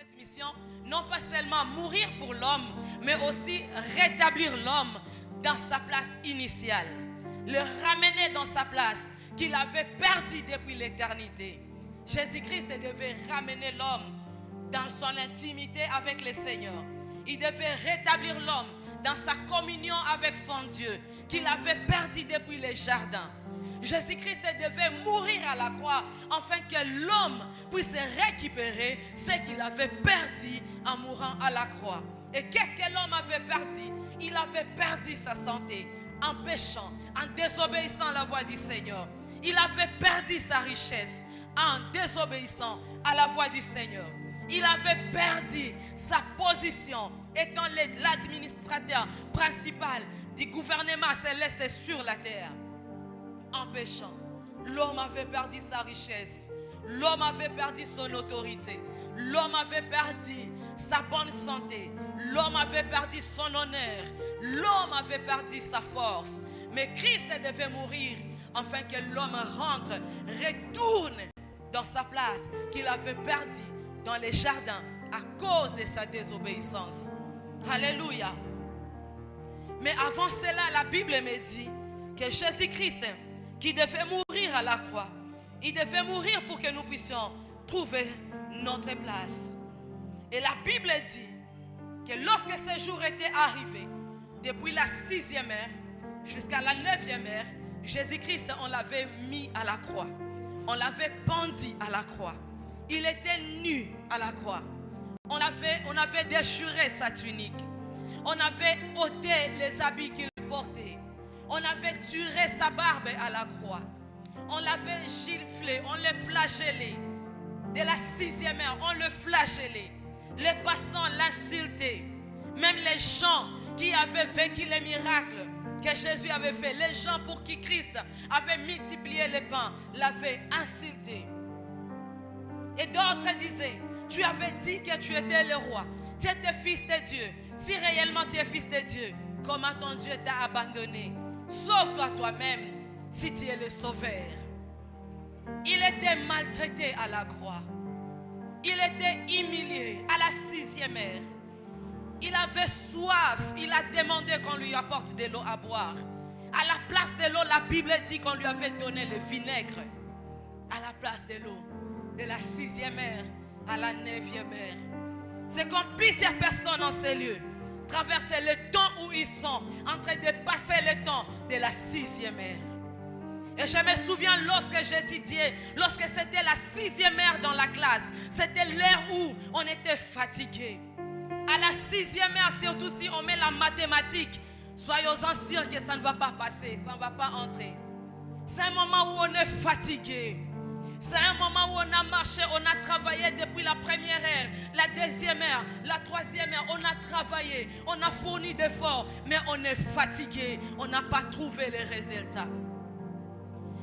cette mission, non pas seulement mourir pour l'homme, mais aussi rétablir l'homme dans sa place initiale. Le ramener dans sa place qu'il avait perdue depuis l'éternité. Jésus-Christ devait ramener l'homme dans son intimité avec le Seigneur. Il devait rétablir l'homme dans sa communion avec son Dieu qu'il avait perdu depuis le jardin. Jésus-Christ devait mourir à la croix afin que l'homme puisse récupérer ce qu'il avait perdu en mourant à la croix. Et qu'est-ce que l'homme avait perdu? Il avait perdu sa santé en péchant, en désobéissant à la voix du Seigneur. Il avait perdu sa richesse en désobéissant à la voix du Seigneur. Il avait perdu sa position étant l'administrateur principal du gouvernement céleste sur la terre. En péchant, l'homme avait perdu sa richesse, l'homme avait perdu son autorité, l'homme avait perdu sa bonne santé, l'homme avait perdu son honneur, l'homme avait perdu sa force. Mais Christ devait mourir afin que l'homme rentre, retourne dans sa place qu'il avait perdue dans les jardins à cause de sa désobéissance. Alléluia. Mais avant cela, la Bible me dit que Jésus-Christ, qui devait mourir à la croix, il devait mourir pour que nous puissions trouver notre place. Et la Bible dit que lorsque ce jour était arrivé, depuis la 6e heure jusqu'à la 9e heure, Jésus-Christ, on l'avait mis à la croix. On l'avait pendu à la croix. Il était nu à la croix. On avait déchiré sa tunique. On avait ôté les habits qu'il portait. On avait tiré sa barbe à la croix. On l'avait giflé, on l'a flagellé. De la 6e heure, on le flagellait. Les passants l'insultaient. Même les gens qui avaient vécu les miracles que Jésus avait fait, les gens pour qui Christ avait multiplié les pains, l'avaient insulté. Et d'autres disaient, tu avais dit que tu étais le roi, tu étais fils de Dieu. Si réellement tu es fils de Dieu, comment ton Dieu t'a abandonné? Sauve-toi toi-même si tu es le sauveur. Il était maltraité à la croix. Il était humilié à la 6e heure. Il avait soif. Il a demandé qu'on lui apporte de l'eau à boire. À la place de l'eau, la Bible dit qu'on lui avait donné le vinaigre. À la place de l'eau. De la 6e heure à la 9e heure. C'est comme plusieurs personnes dans ces lieux traversent le temps où ils sont en train de passer le temps de la 6e heure. Et je me souviens lorsque j'étudiais, lorsque c'était la 6e heure dans la classe, c'était l'heure où on était fatigué. À la 6e heure, surtout si on met la mathématique, soyons-en sûrs que ça ne va pas passer, ça ne va pas entrer. C'est un moment où on est fatigué. C'est un moment où on a marché, on a travaillé depuis la 1e heure, la 2e heure, la 3e heure. On a travaillé, on a fourni d'efforts, mais on est fatigué. On n'a pas trouvé les résultats.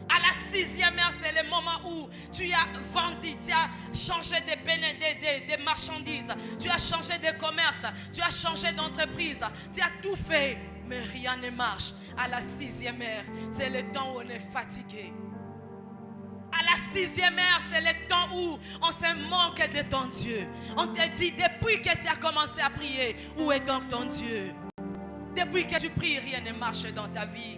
À la 6e heure, c'est le moment où tu as vendu, tu as changé de marchandises, tu as changé de commerce, tu as changé d'entreprise, tu as tout fait, mais rien ne marche. À la 6e heure, c'est le temps où on est fatigué. À la 6e heure, c'est le temps où on se manque de ton Dieu. On te dit, depuis que tu as commencé à prier, où est donc ton Dieu? Depuis que tu pries, rien ne marche dans ta vie.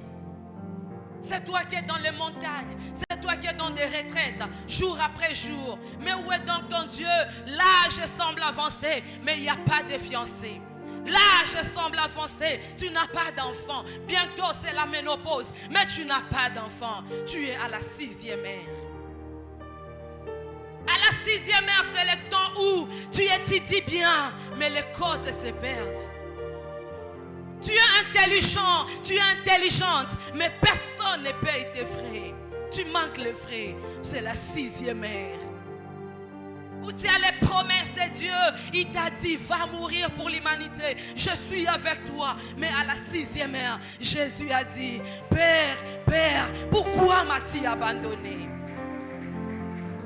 C'est toi qui es dans les montagnes. C'est toi qui es dans des retraites, jour après jour. Mais où est donc ton Dieu? L'âge semble avancer, mais il n'y a pas de fiancé. L'âge semble avancer, tu n'as pas d'enfant. Bientôt c'est la ménopause, mais tu n'as pas d'enfant. Tu es à la 6e heure. À la 6e heure, c'est le temps où tu étudies bien, mais les côtes se perdent. Tu es intelligent, tu es intelligente, mais personne ne paye tes frais. Tu manques les frais, c'est la 6e heure. Où tu as les promesses de Dieu, il t'a dit, va mourir pour l'humanité, je suis avec toi. Mais à la 6e heure, Jésus a dit, Père, Père, pourquoi m'as-tu abandonné?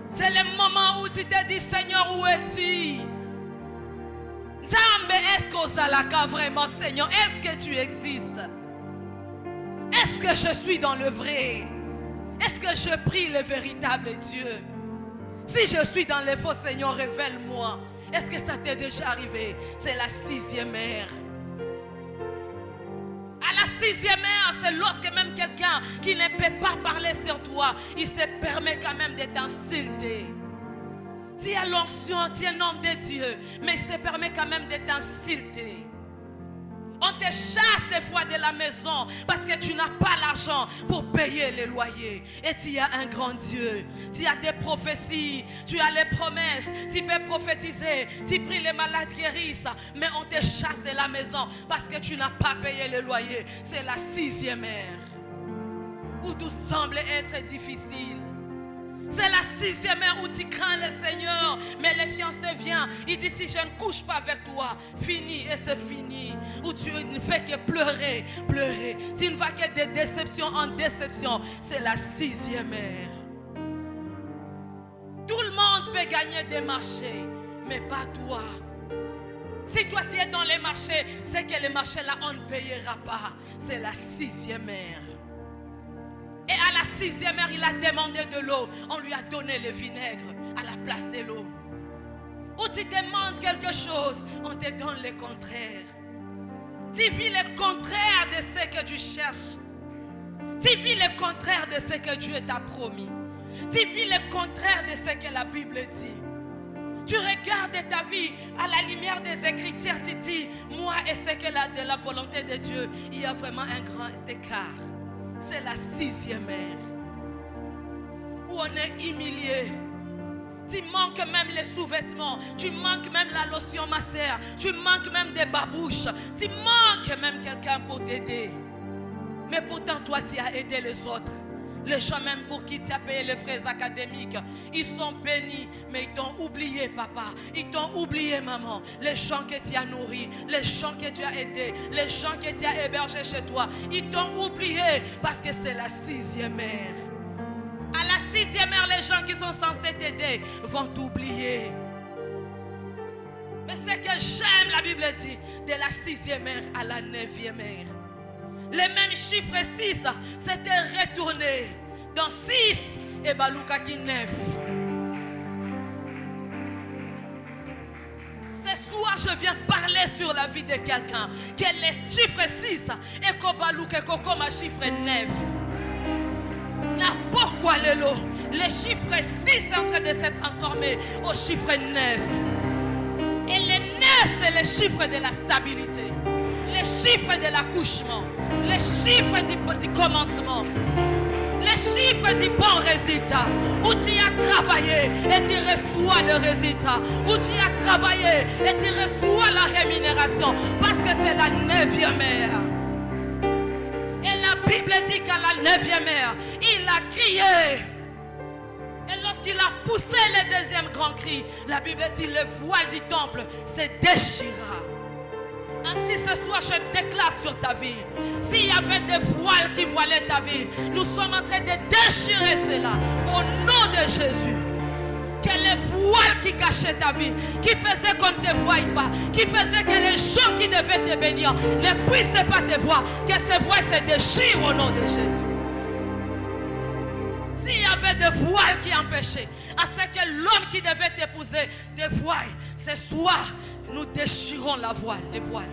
C'est le moment où tu te dis, Seigneur, où es-tu? Zambe, est-ce qu'on s'alaka vraiment, Seigneur? Est-ce que tu existes? Est-ce que je suis dans le vrai? Est-ce que je prie le véritable Dieu? Si je suis dans les faux, Seigneur, révèle-moi. Est-ce que ça t'est déjà arrivé? C'est la 6e ère. À la 6e ère, c'est lorsque même quelqu'un qui ne peut pas parler sur toi, il se permet quand même de t'insulter. Tu as l'onction, tu es un homme de Dieu, mais il se permet quand même de t'insulter. On te chasse des fois de la maison parce que tu n'as pas l'argent pour payer les loyers. Et tu as un grand Dieu. Tu as des prophéties, tu as les promesses, tu peux prophétiser, tu pries les malades guérissent. Mais on te chasse de la maison parce que tu n'as pas payé le loyer. C'est la 6e ère où tout semble être difficile. C'est la 6e ère où tu crains le Seigneur. Mais le fiancé vient. Il dit si je ne couche pas avec toi, fini et c'est fini. Où tu ne fais que pleurer, pleurer. Tu ne vas que de déception en déception. C'est la 6e ère. Tout le monde peut gagner des marchés, mais pas toi. Si toi tu es dans les marchés, c'est que les marchés là on ne payera pas. C'est la 6e ère. Et à la 6e ère, il a demandé de l'eau. On lui a donné le vinaigre à la place de l'eau. Où tu demandes quelque chose, on te donne le contraire. Tu vis le contraire de ce que tu cherches. Tu vis le contraire de ce que Dieu t'a promis. Tu vis le contraire de ce que la Bible dit. Tu regardes ta vie à la lumière des Écritures. Tu dis, moi et ce que de la volonté de Dieu, il y a vraiment un grand écart. C'est la 6e ère où on est humilié. Tu manques même les sous-vêtements. Tu manques même la lotion masseur. Tu manques même des babouches. Tu manques même quelqu'un pour t'aider. Mais pourtant toi tu as aidé les autres. Les gens même pour qui tu as payé les frais académiques, ils sont bénis, mais ils t'ont oublié papa, ils t'ont oublié maman. Les gens que tu as nourris, les gens que tu as aidés, les gens que tu as hébergés chez toi, ils t'ont oublié parce que c'est la 6e ère. À la 6e ère, les gens qui sont censés t'aider vont t'oublier. Mais ce que j'aime, la Bible dit, de la 6e ère à la 9e ère. Les mêmes chiffres 6 s'étaient retournés dans 6 et Balouka qui 9. Ce soir, je viens parler sur la vie de quelqu'un. Que les chiffres 6 et que Balouka comme un chiffre 9. Pourquoi les chiffres 6 sont en train de se transformer au chiffre 9. Et les 9, c'est les chiffres de la stabilité. Les chiffres de l'accouchement, les chiffres du commencement, les chiffres du bon résultat, où tu as travaillé et tu reçois le résultat, où tu as travaillé et tu reçois la rémunération, parce que c'est la 9e ère. Et la Bible dit qu'à la 9e ère, il a crié. Et lorsqu'il a poussé le deuxième grand cri, la Bible dit le voile du temple se déchira. Ainsi ce soir je déclare sur ta vie. S'il y avait des voiles qui voilaient ta vie, nous sommes en train de déchirer cela au nom de Jésus. Que les voiles qui cachaient ta vie, qui faisaient qu'on ne te voie pas, qui faisaient que les gens qui devaient te bénir ne puissent pas te voir, que ces voiles se déchirent au nom de Jésus. S'il y avait des voiles qui empêchaient à ce que l'homme qui devait t'épouser te voie, ce soir nous déchirons la voile, les voiles.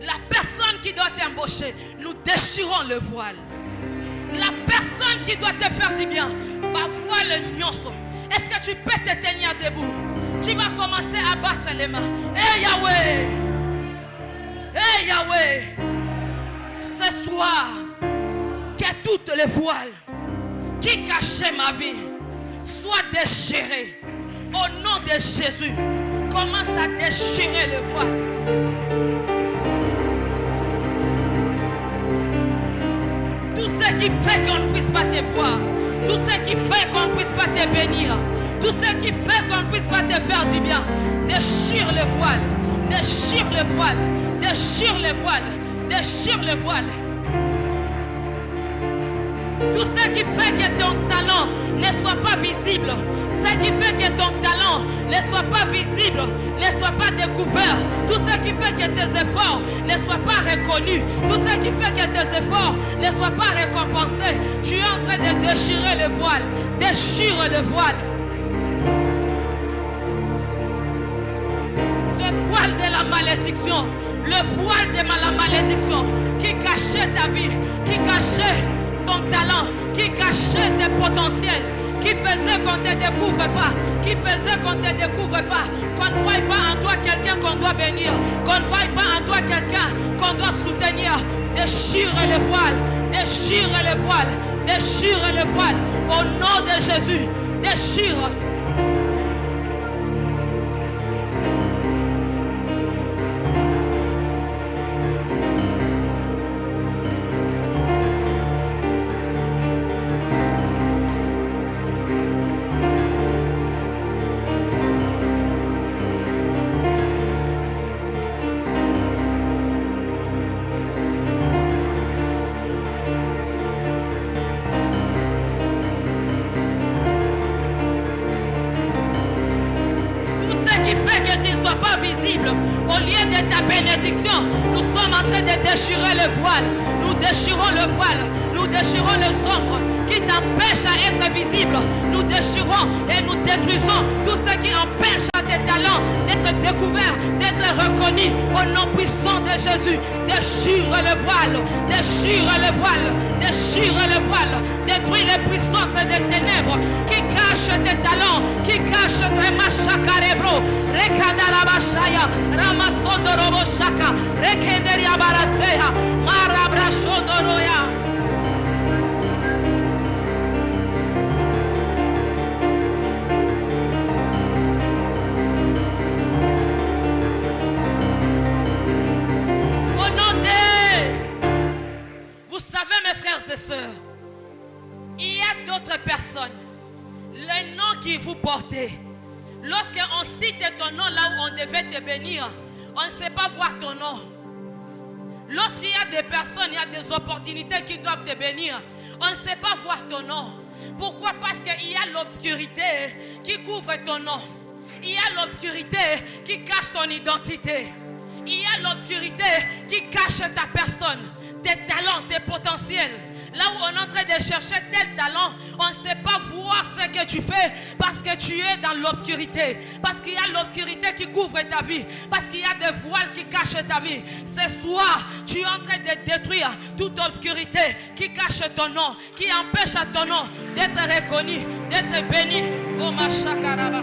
La personne qui doit t'embaucher, nous déchirons le voile. La personne qui doit te faire du bien, ma voile nyonso. Est-ce que tu peux te tenir debout? Tu vas commencer à battre les mains. Hey Yahweh! Hey Yahweh! Ce soir, que toutes les voiles qui cachaient ma vie soient déchirées. Au nom de Jésus, commence à déchirer le voile. Tout ce qui fait qu'on ne puisse pas te voir, tout ce qui fait qu'on ne puisse pas te bénir, tout ce qui fait qu'on ne puisse pas te faire du bien, déchire le voile, déchire le voile, déchire le voile, déchire le voile. Tout ce qui fait que ton talent ne soit pas visible, ce qui fait que ton talent ne soit pas visible, ne soit pas découvert, tout ce qui fait que tes efforts ne soient pas reconnus, tout ce qui fait que tes efforts ne soient pas récompensés, tu es en train de déchirer le voile, déchire le voile. le voile de la malédiction, le voile de la malédiction qui cachait ta vie, qui cachait ton talent, qui cachait tes potentiels, qui faisait qu'on ne te découvre pas, qui faisait qu'on ne te découvre pas, qu'on ne voie pas en toi quelqu'un qu'on doit bénir, qu'on ne voie pas en toi quelqu'un qu'on doit soutenir. Déchire le voile, déchire le voile, déchire le voile, au nom de Jésus, déchire. Au lieu de ta bénédiction, nous sommes en train de déchirer le voile. Nous déchirons le voile. Nous déchirons les ombres qui t'empêchent à être visible. Nous déchirons et nous détruisons tout ce qui empêche à tes talents d'être découverts, d'être reconnus au nom puissant de Jésus. Déchire le voile. Déchire le voile. Déchire le voile. Détruis les puissances des ténèbres qui cachent tes talents, qui cachent tes machakarebro. Rekadarabashaya. Ramasondorobo shaka. Rekenderia baraseya. Marabrashondoroya. Il y a d'autres personnes, les noms que vous portez, lorsqu'on cite ton nom là où on devait te bénir, on ne sait pas voir ton nom. Lorsqu'il y a des personnes, il y a des opportunités qui doivent te bénir, on ne sait pas voir ton nom. Pourquoi? Parce qu'il y a l'obscurité qui couvre ton nom. Il y a l'obscurité qui cache ton identité. Il y a l'obscurité qui cache ta personne, tes talents, tes potentiels. Là où on est en train de chercher tel talent, on ne sait pas voir ce que tu fais parce que tu es dans l'obscurité. Parce qu'il y a l'obscurité qui couvre ta vie. Parce qu'il y a des voiles qui cachent ta vie. Ce soir, tu es en train de détruire toute obscurité qui cache ton nom, qui empêche à ton nom d'être reconnu, d'être béni. Oh ma chakaraba.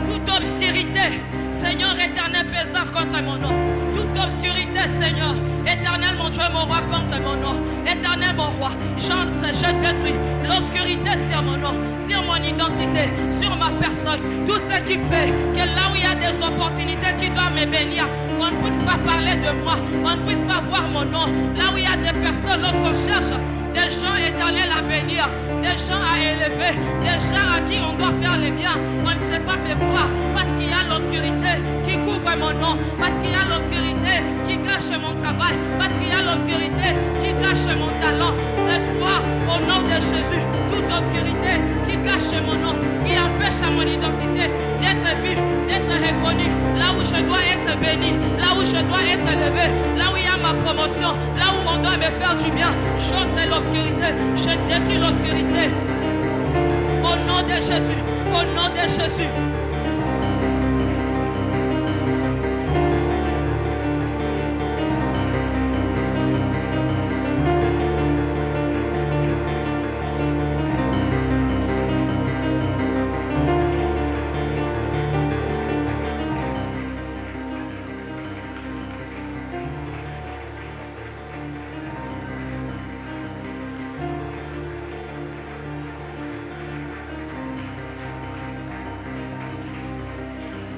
Toute obscurité, Seigneur éternel, pesant contre mon nom. Toute obscurité, Seigneur éternel, mon Dieu, mon roi, contre mon nom. Éternel, mon roi, je détruis l'obscurité sur mon nom, sur mon identité, sur ma personne. Tout ce qui fait que là où il y a des opportunités qui doivent me bénir, on ne puisse pas parler de moi, on ne puisse pas voir mon nom. Là où il y a des personnes, lorsqu'on cherche des gens éternels à bénir, des gens à élever, des gens à qui on doit faire le bien, on ne sait pas les voir parce qu'il y a l'obscurité qui couvre mon nom, parce qu'il y a l'obscurité qui cache mon travail, parce qu'il y a l'obscurité qui cache mon talent. Ce soir, au nom de Jésus, toute obscurité qui cache mon nom, qui empêche à mon identité d'être vue, d'être reconnue, là où je dois être béni, là où je dois être élevé, là où il y a ma promotion, là où on doit me faire du bien, j'ôte l'obscurité, je détruis l'obscurité. Au nom de Jésus, au nom de Jésus.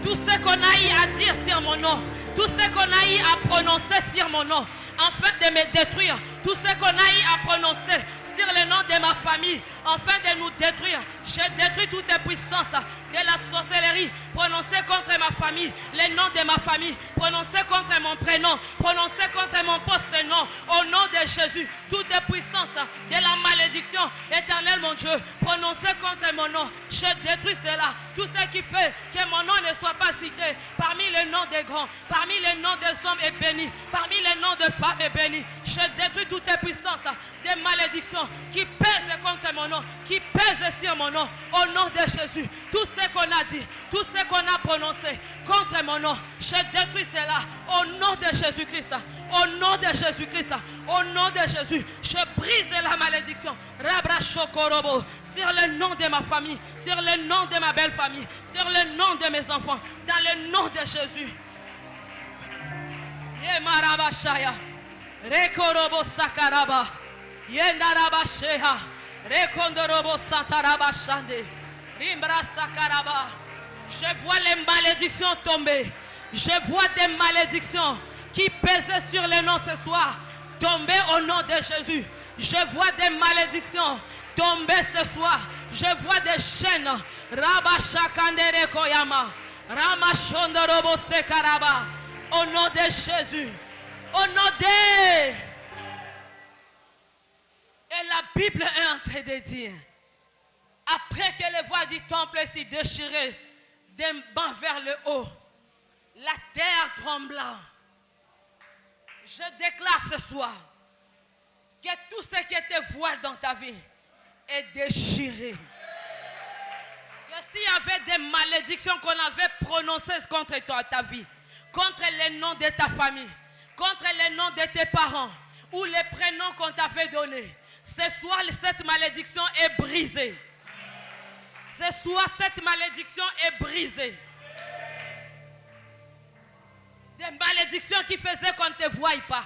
Tout ce qu'on a eu à dire sur mon nom, tout ce qu'on a eu à prononcer sur mon nom, afin de me détruire, tout ce qu'on a eu à prononcer sur le nom de ma famille, afin de nous détruire, je détruis toutes les puissances de la sorcellerie prononcées contre ma famille, le nom de ma famille, prononcées contre mon prénom, prononcées contre mon poste-nom, au nom de Jésus, toute puissance de la malédiction, éternel mon Dieu, prononcée contre mon nom, je détruis cela. Tout ce qui fait que mon nom ne soit pas cité parmi les noms des grands, parmi les noms des hommes est béni, parmi les noms de femmes est béni. Je détruis toute puissance de malédiction qui pèse contre mon nom, qui pèse sur mon nom, au nom de Jésus. Tout ce qu'on a dit, tout ce qu'on a prononcé contre mon nom, je détruis cela au nom de Jésus-Christ. Au nom de Jésus-Christ, au nom de Jésus, je brise la malédiction. Rabrachokorobo, sur le nom de ma famille, sur le nom de ma belle famille, sur le nom de mes enfants, dans le nom de Jésus. Yemarabashaya, Rekorobo Sakaraba, Yendarabasheha, Rekondorobo Satarabashande, Rimbra Sakaraba. Je vois les malédictions tomber. Je vois des malédictions qui pèsent sur les noms ce soir, tomber au nom de Jésus. Je vois des malédictions tomber ce soir. Je vois des chaînes. Rabashakandere Koyama. Ramashondorobo Sekaraba. Au nom de Jésus. Au nom de... Et la Bible est en train de dire, après que les voies du temple s'y déchiraient d'un banc vers le haut, la terre trembla. Je déclare ce soir que tout ce qui était voile dans ta vie est déchiré. Que s'il y avait des malédictions qu'on avait prononcées contre toi, ta vie, contre les noms de ta famille, contre les noms de tes parents ou les prénoms qu'on t'avait donnés, ce soir cette malédiction est brisée. Ce soir cette malédiction est brisée. Des malédictions qui faisaient qu'on ne te voie pas.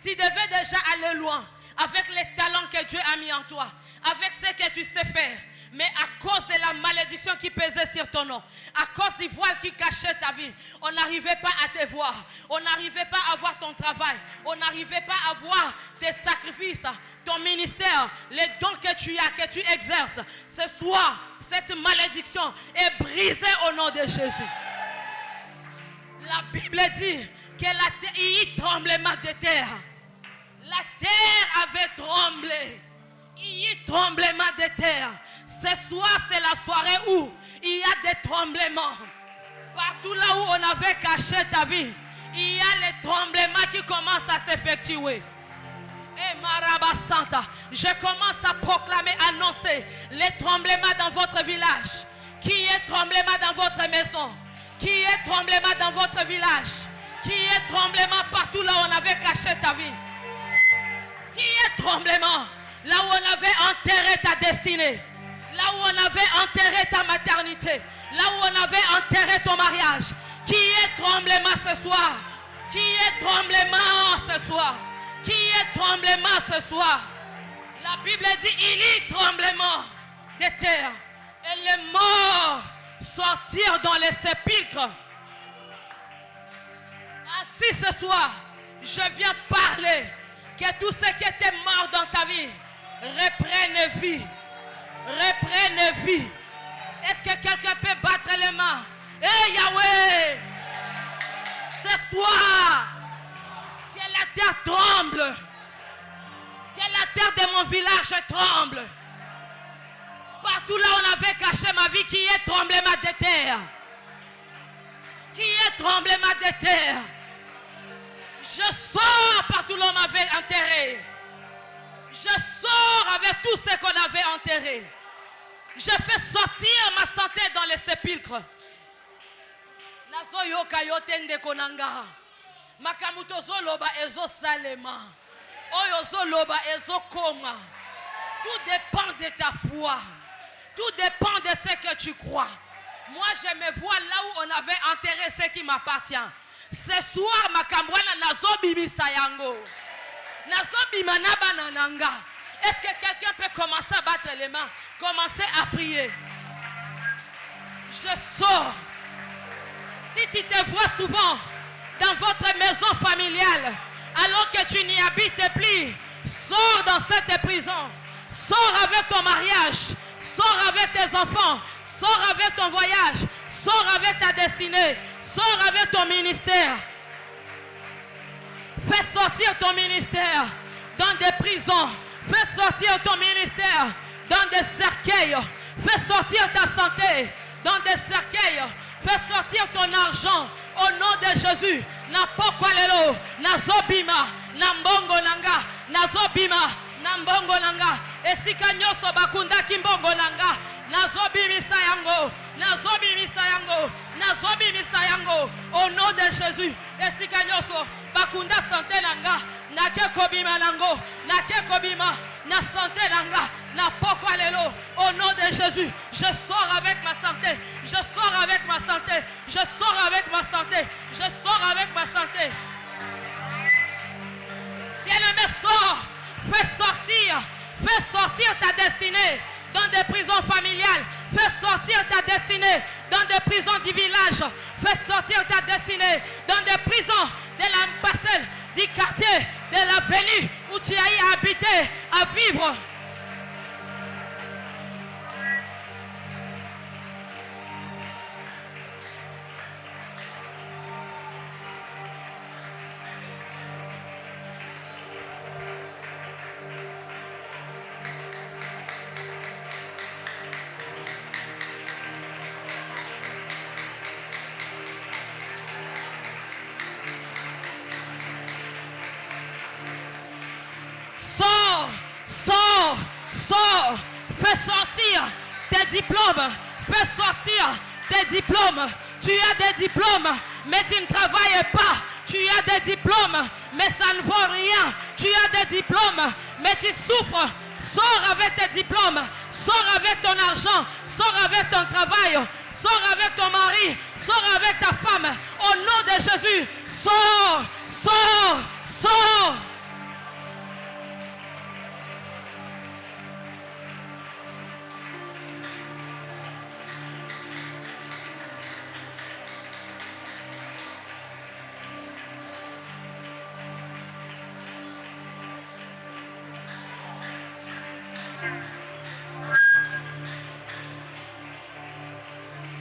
Tu devais déjà aller loin avec les talents que Dieu a mis en toi, avec ce que tu sais faire. Mais à cause de la malédiction qui pesait sur ton nom, à cause du voile qui cachait ta vie, on n'arrivait pas à te voir. On n'arrivait pas à voir ton travail. On n'arrivait pas à voir tes sacrifices, ton ministère, les dons que tu as, que tu exerces. Ce soir, cette malédiction est brisée au nom de Jésus. La Bible dit qu'il y a eu tremblement de terre. La terre avait tremblé. Il y a eu tremblement de terre. Ce soir, c'est la soirée où il y a des tremblements. Partout là où on avait caché ta vie, il y a les tremblements qui commencent à s'effectuer. Et Maraba Santa, je commence à proclamer, annoncer les tremblements dans votre village. Qui est tremblement dans votre maison? Qui est tremblement dans votre village? Qui est tremblement partout là où on avait caché ta vie? Qui est tremblement là où on avait enterré ta destinée? Là où on avait enterré ta maternité? Là où on avait enterré ton mariage? Qui est tremblement ce soir? Qui est tremblement ce soir? Qui est tremblement ce soir? La Bible dit il y a tremblement de terre et les morts sortir dans les sépulcres. Ainsi ce soir, je viens parler que tout ce qui était mort dans ta vie reprenne vie. Reprenne vie. Est-ce que quelqu'un peut battre les mains? Hey Yahweh, ce soir, que la terre tremble. Que la terre de mon village tremble. Partout là où on avait caché ma vie, qui est tremblement de terre? Qui est tremblement de terre? Je sors partout là où on m'avait enterré. Je sors avec tout ce qu'on avait enterré. Je fais sortir ma santé dans les sépulcres. Nazo yoka yotende konanga. Makamuto zoloba ezo salema. Oyo zoloba ezo koma. Tout dépend de ta foi. Tout dépend de ce que tu crois. Moi, je me vois là où on avait enterré ce qui m'appartient. Ce soir, makambwana nazo bibi sayango. Nazo bimanaba nananga. Est-ce que quelqu'un peut commencer à battre les mains? Commencer à prier. Je sors. Si tu te vois souvent dans votre maison familiale, alors que tu n'y habites plus, sors dans cette prison. Sors avec ton mariage. Sors avec tes enfants. Sors avec ton voyage. Sors avec ta destinée. Sors avec ton ministère. Fais sortir ton ministère. dans des prisons. Fais sortir ton ministère dans des cercueils. Fais sortir ta santé dans des cercueils. Fais sortir ton argent au nom de Jésus. Napoko lelo, nazobima, nambongo nanga, nazobima, nambongo nanga. Esika nyoso bakunda kimbongo nanga, nazobimisa yango, nazobimisa yango, nazobimisa yango. Au nom de Jésus, esika nyoso bakunda santé nanga, nake kobima nango, nake kobima, na santé nanga. Au nom de Jésus, je sors avec ma santé. Je sors avec ma santé. Je sors avec ma santé. Je sors avec ma santé. Bien-aimé, sors. Fais sortir ta destinée dans des prisons familiales. Fais sortir ta destinée dans des prisons du village. Fais sortir ta destinée dans des prisons de la parcelle, du quartier, de l'avenue où tu as y habité, à vivre. Sors, fais sortir tes diplômes, fais sortir tes diplômes. Tu as des diplômes, mais tu ne travailles pas. Tu as des diplômes, mais ça ne vaut rien. Tu as des diplômes, mais tu souffres. Sors avec tes diplômes, sors avec ton argent, sors avec ton travail, sors avec ton mari, sors avec ta femme. Au nom de Jésus, sors.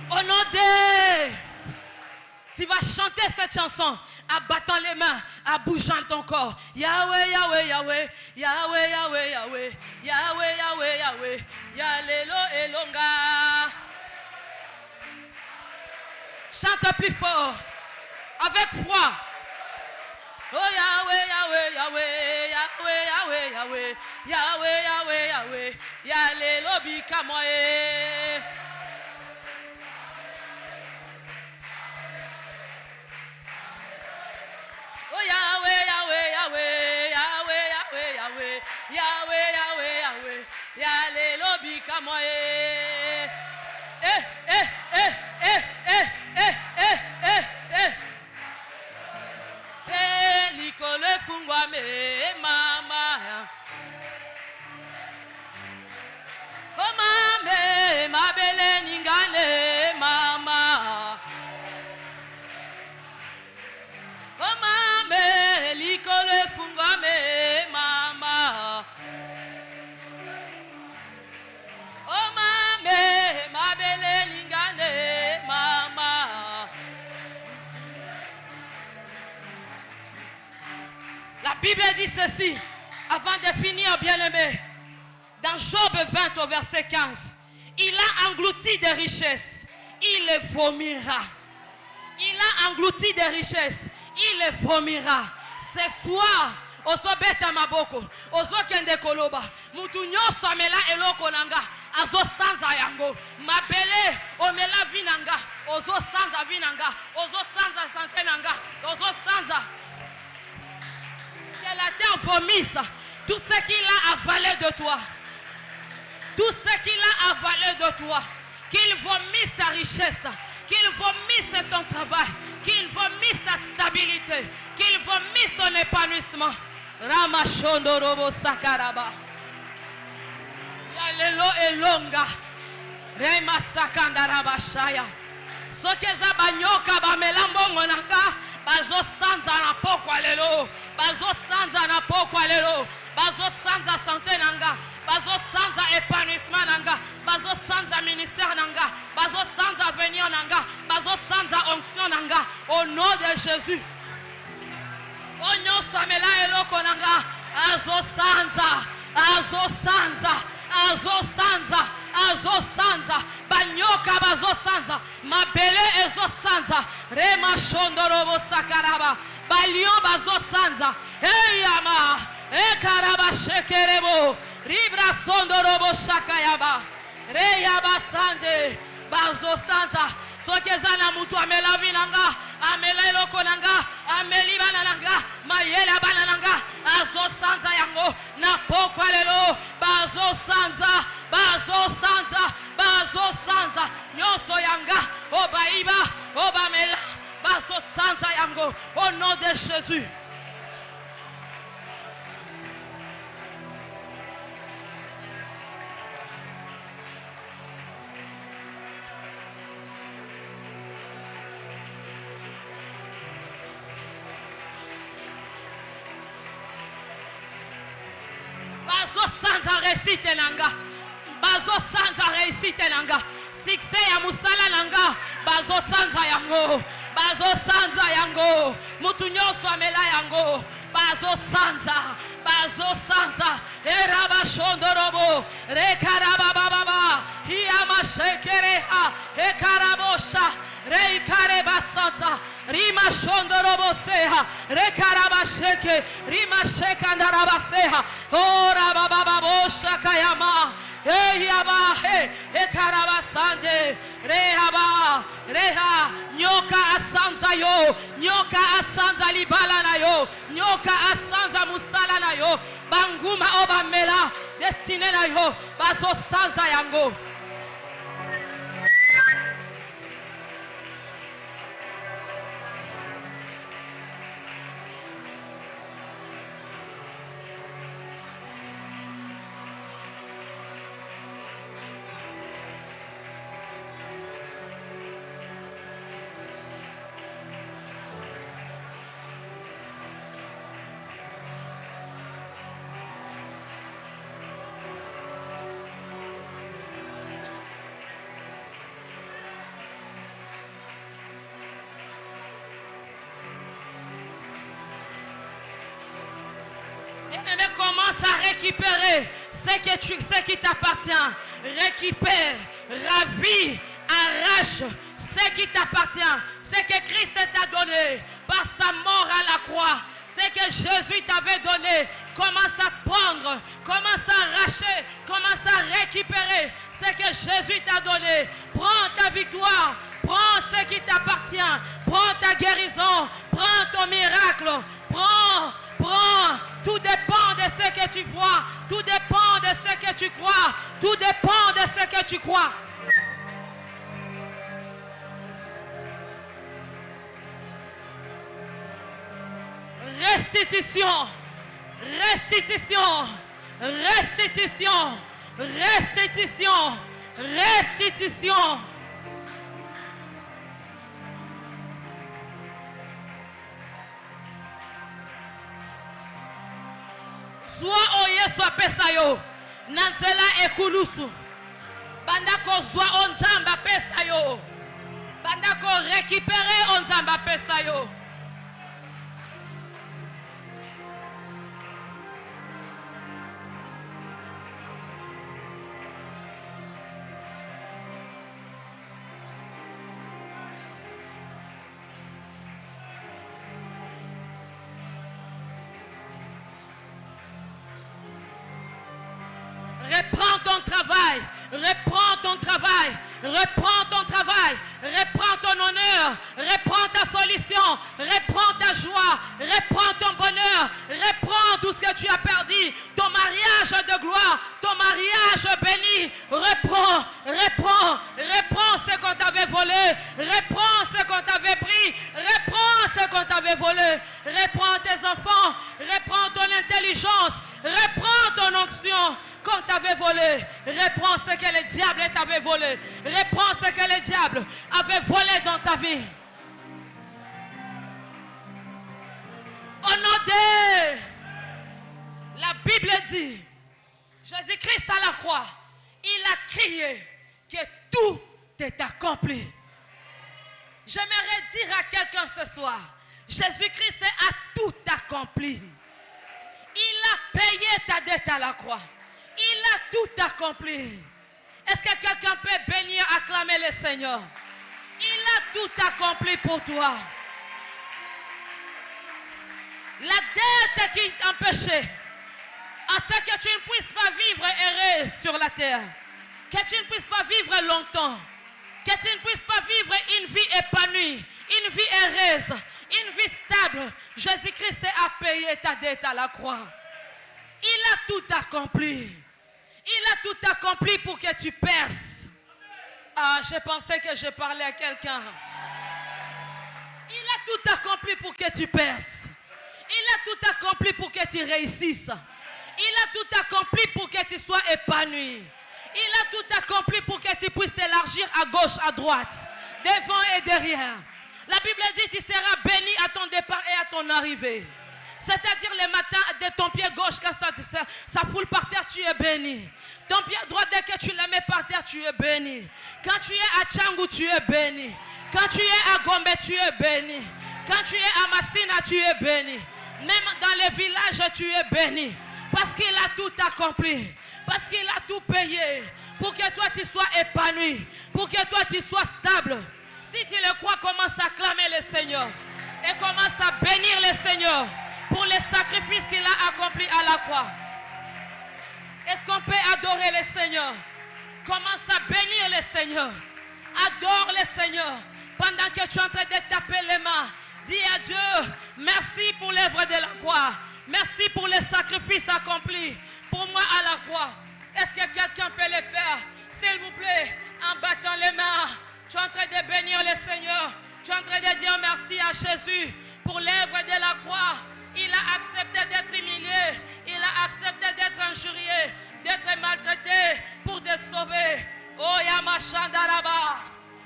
Au nom de... Tu vas chanter cette chanson en battant les mains, en bougeant ton corps. Yahweh, Yahweh, Yahweh, Yahweh, Yahweh, Yahweh, Yahweh, Yahweh, Yahweh, Yalelo Elonga. Chante plus fort, avec foi. Oh Yahweh, Yahweh, Yahweh, Yahweh, Yahweh, Yahweh, Yahweh, Yahweh, Yahweh, Yalelo Bikamoe. Yahweh, Yahweh, Yahweh, Yahweh, Yahweh, Yahweh, Yahweh, Yahweh, Yahweh, Yahweh, lobi kamoye. Likole fungwa me mama. Oh mame, mabele ningane mama. Oh mame, likole fungwa me mama. Oh mame, mabele ningane mama. La Bible dit ceci, avant de finir, bien-aimé, dans Job 20 au verset 15, il a englouti des richesses, il les vomira. Il a englouti des richesses, il les vomira. Ce soir, ozo beta maboko, ozo kende koloba, mutu nyoso amela eloko nanga, azo sanza yango, mabele omela vinanga, ozo sanza vinanga, ozo sanza santé nanga, ozo sanza. Que la terre vomisse tout ce qu'il a avalé de toi. Tout ce qu'il a avalé de toi. Qu'il vomisse ta richesse. Qu'il vomisse ton travail. Qu'il vomisse ta stabilité. Qu'il vomisse ton épanouissement. Ramashondo robo sakaraba. Yalelo elonga. Rema sakandaraba shaya. Sokeza banyoka bamelambo ngonanga. Bazo sanza na pokwa lelo. Bazo sanza na pokwa lelo. Bazo sanza santé nanga. Bazo sanza épanouissement nanga. Bazo sanza ministère nanga. Bazo sanza avenir nanga. Bazo sanza onction nanga. Au nom de Jésus. Onyo samela eloko nanga. Azosanza, banyoka bazosanza, mabele ezosanza, rema shondorobo sakaraba, balion bazosanza, eyama, ekaraba shekerebo, ribra sondorobo shakayaba, reyaba sande, bazosanza, sokezana mutu amela vinanga, amela eloko nanga, ameli bananga, mayela bananga, azosanza yango, na pokwa lelo, bazosanza, nyoso yanga, obaiba, obamela, bazosanza yango, au nom de Jésus. Bazosanza réussite nanga. Bazosanza réussite nanga. Succès ya musala nanga. Bazosanza yango. Bazosanza yango. Mutu nyonso amela yango. Bazosanza. Eraba shondorobo. Rekaraba baba. Hiyama shekereha. Ekarabosha. Reikare basanta. Rima shondorobo seha. Rekaraba sheke. Rima shekandaraba seha. Ora baba bosha kayama. Eyaba he. Ekaraba sande. Rehaba. Reha. Nyoka asanza yo. Nyoka asanza libala na yo. Nyoka asanza musala na yo. Banguma oba mela. Destine na yo. Baso sanza yango. Mais commence à récupérer ce qui t'appartient. Récupère, ravis, arrache ce qui t'appartient. Ce que Christ t'a donné par sa mort à la croix. Ce que Jésus t'avait donné. Commence à prendre, commence à arracher, commence à récupérer ce que Jésus t'a donné. Prends ta victoire, prends ce qui t'appartient. Prends ta guérison, prends ton miracle. Prends. Tout dépend de ce que tu vois. Tout dépend de ce que tu crois. Tout dépend de ce que tu crois. Restitution. Restitution. Restitution. Restitution. Restitution. Soit oye soit pesayo. Nansela ekulusu. Bandako soit onzamba pesayo. Bandako récupérer onzamba pesayo. Reprends ton travail, reprends ton travail, reprends ton travail, reprends ton honneur, reprends ta solution, reprends ta joie, reprends ton bonheur, reprends tout ce que tu as perdu, ton mariage de gloire, ton mariage béni, reprends ce qu'on t'avait volé, reprends ce qu'on t'avait pris, reprends ce qu'on t'avait volé, reprends tes enfants, reprends ton intelligence, reprends ton onction. Qu'on t'avait volé, reprends ce que le diable t'avait volé, reprends ce que le diable avait volé dans ta vie. Au nom de la Bible dit, Jésus-Christ à la croix, il a crié que tout est accompli. J'aimerais dire à quelqu'un ce soir, Jésus-Christ a tout accompli. Il a payé ta dette à la croix. Il a tout accompli. Est-ce que quelqu'un peut bénir, acclamer le Seigneur? Il a tout accompli pour toi. La dette qui t'empêchait à ce que tu ne puisses pas vivre heureux sur la terre, que tu ne puisses pas vivre longtemps, que tu ne puisses pas vivre une vie épanouie, une vie heureuse, une vie stable. Jésus-Christ a payé ta dette à la croix. Il a tout accompli. Il a tout accompli pour que tu perces. Ah, je pensais que je parlais à quelqu'un. Il a tout accompli pour que tu perces. Il a tout accompli pour que tu réussisses. Il a tout accompli pour que tu sois épanoui. Il a tout accompli pour que tu puisses t'élargir à gauche, à droite, devant et derrière. La Bible dit tu seras béni à ton départ et à ton arrivée. C'est-à-dire le matin de ton pied gauche, quand ça foule par terre, tu es béni. Ton pied droit, dès que tu le mets par terre, tu es béni. Quand tu es à Tchangou, tu es béni. Quand tu es à Gombe, tu es béni. Quand tu es à Massina, tu es béni. Même dans les villages, tu es béni. Parce qu'il a tout accompli. Parce qu'il a tout payé. Pour que toi, tu sois épanoui. Pour que toi, tu sois stable. Si tu le crois, commence à acclamer le Seigneur. Et commence à bénir le Seigneur. Pour les sacrifices qu'il a accomplis à la croix. Est-ce qu'on peut adorer le Seigneur? Commence à bénir le Seigneur. Adore le Seigneur. Pendant que tu es en train de taper les mains, dis à Dieu, merci pour l'œuvre de la croix. Merci pour les sacrifices accomplis pour moi à la croix. Est-ce que quelqu'un peut le faire? S'il vous plaît, en battant les mains, tu es en train de bénir le Seigneur. Tu es en train de dire merci à Jésus pour l'œuvre de la croix. Il a accepté d'être humilié. Il a accepté d'être injurié, d'être maltraité pour te sauver. Oh Yamashandaraba.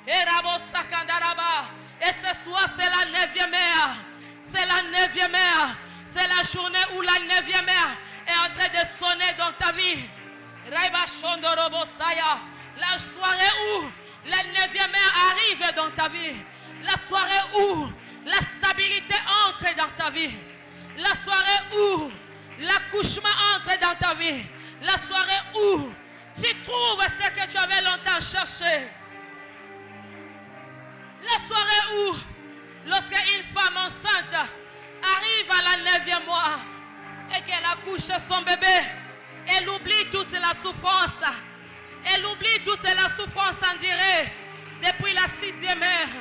Et Rabosakandaraba. Et ce soir, c'est la 9e heure. C'est la 9e heure. C'est la journée où la 9e heure est en train de sonner dans ta vie. La soirée où la 9e heure arrive dans ta vie. La soirée où la stabilité entre dans ta vie. La soirée où l'accouchement entre dans ta vie. La soirée où tu trouves ce que tu avais longtemps cherché. La soirée où, lorsque une femme enceinte arrive à la 9e mois et qu'elle accouche son bébé, elle oublie toute la souffrance. Elle oublie toute la souffrance, on dirait, depuis la 6e heure.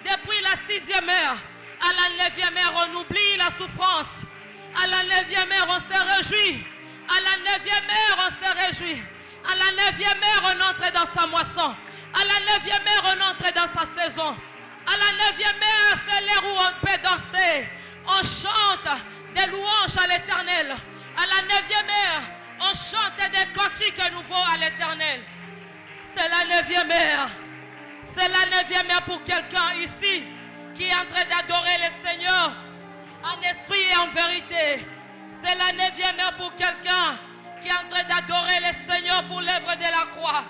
Depuis la 6e heure. À la 9e heure, on oublie la souffrance. À la 9e heure, on se réjouit. À la 9e heure, on se réjouit. À la 9e heure, on entre dans sa moisson. À la 9e heure, on entre dans sa saison. À la 9e heure, c'est l'heure où on peut danser. On chante des louanges à l'Éternel. À la 9e heure, on chante des cantiques nouveaux à l'Éternel. C'est la 9e heure. C'est la 9e heure pour quelqu'un ici qui est en train d'adorer le Seigneur en esprit et en vérité. C'est la 9e heure pour quelqu'un qui est en train d'adorer le Seigneur pour l'œuvre de la croix.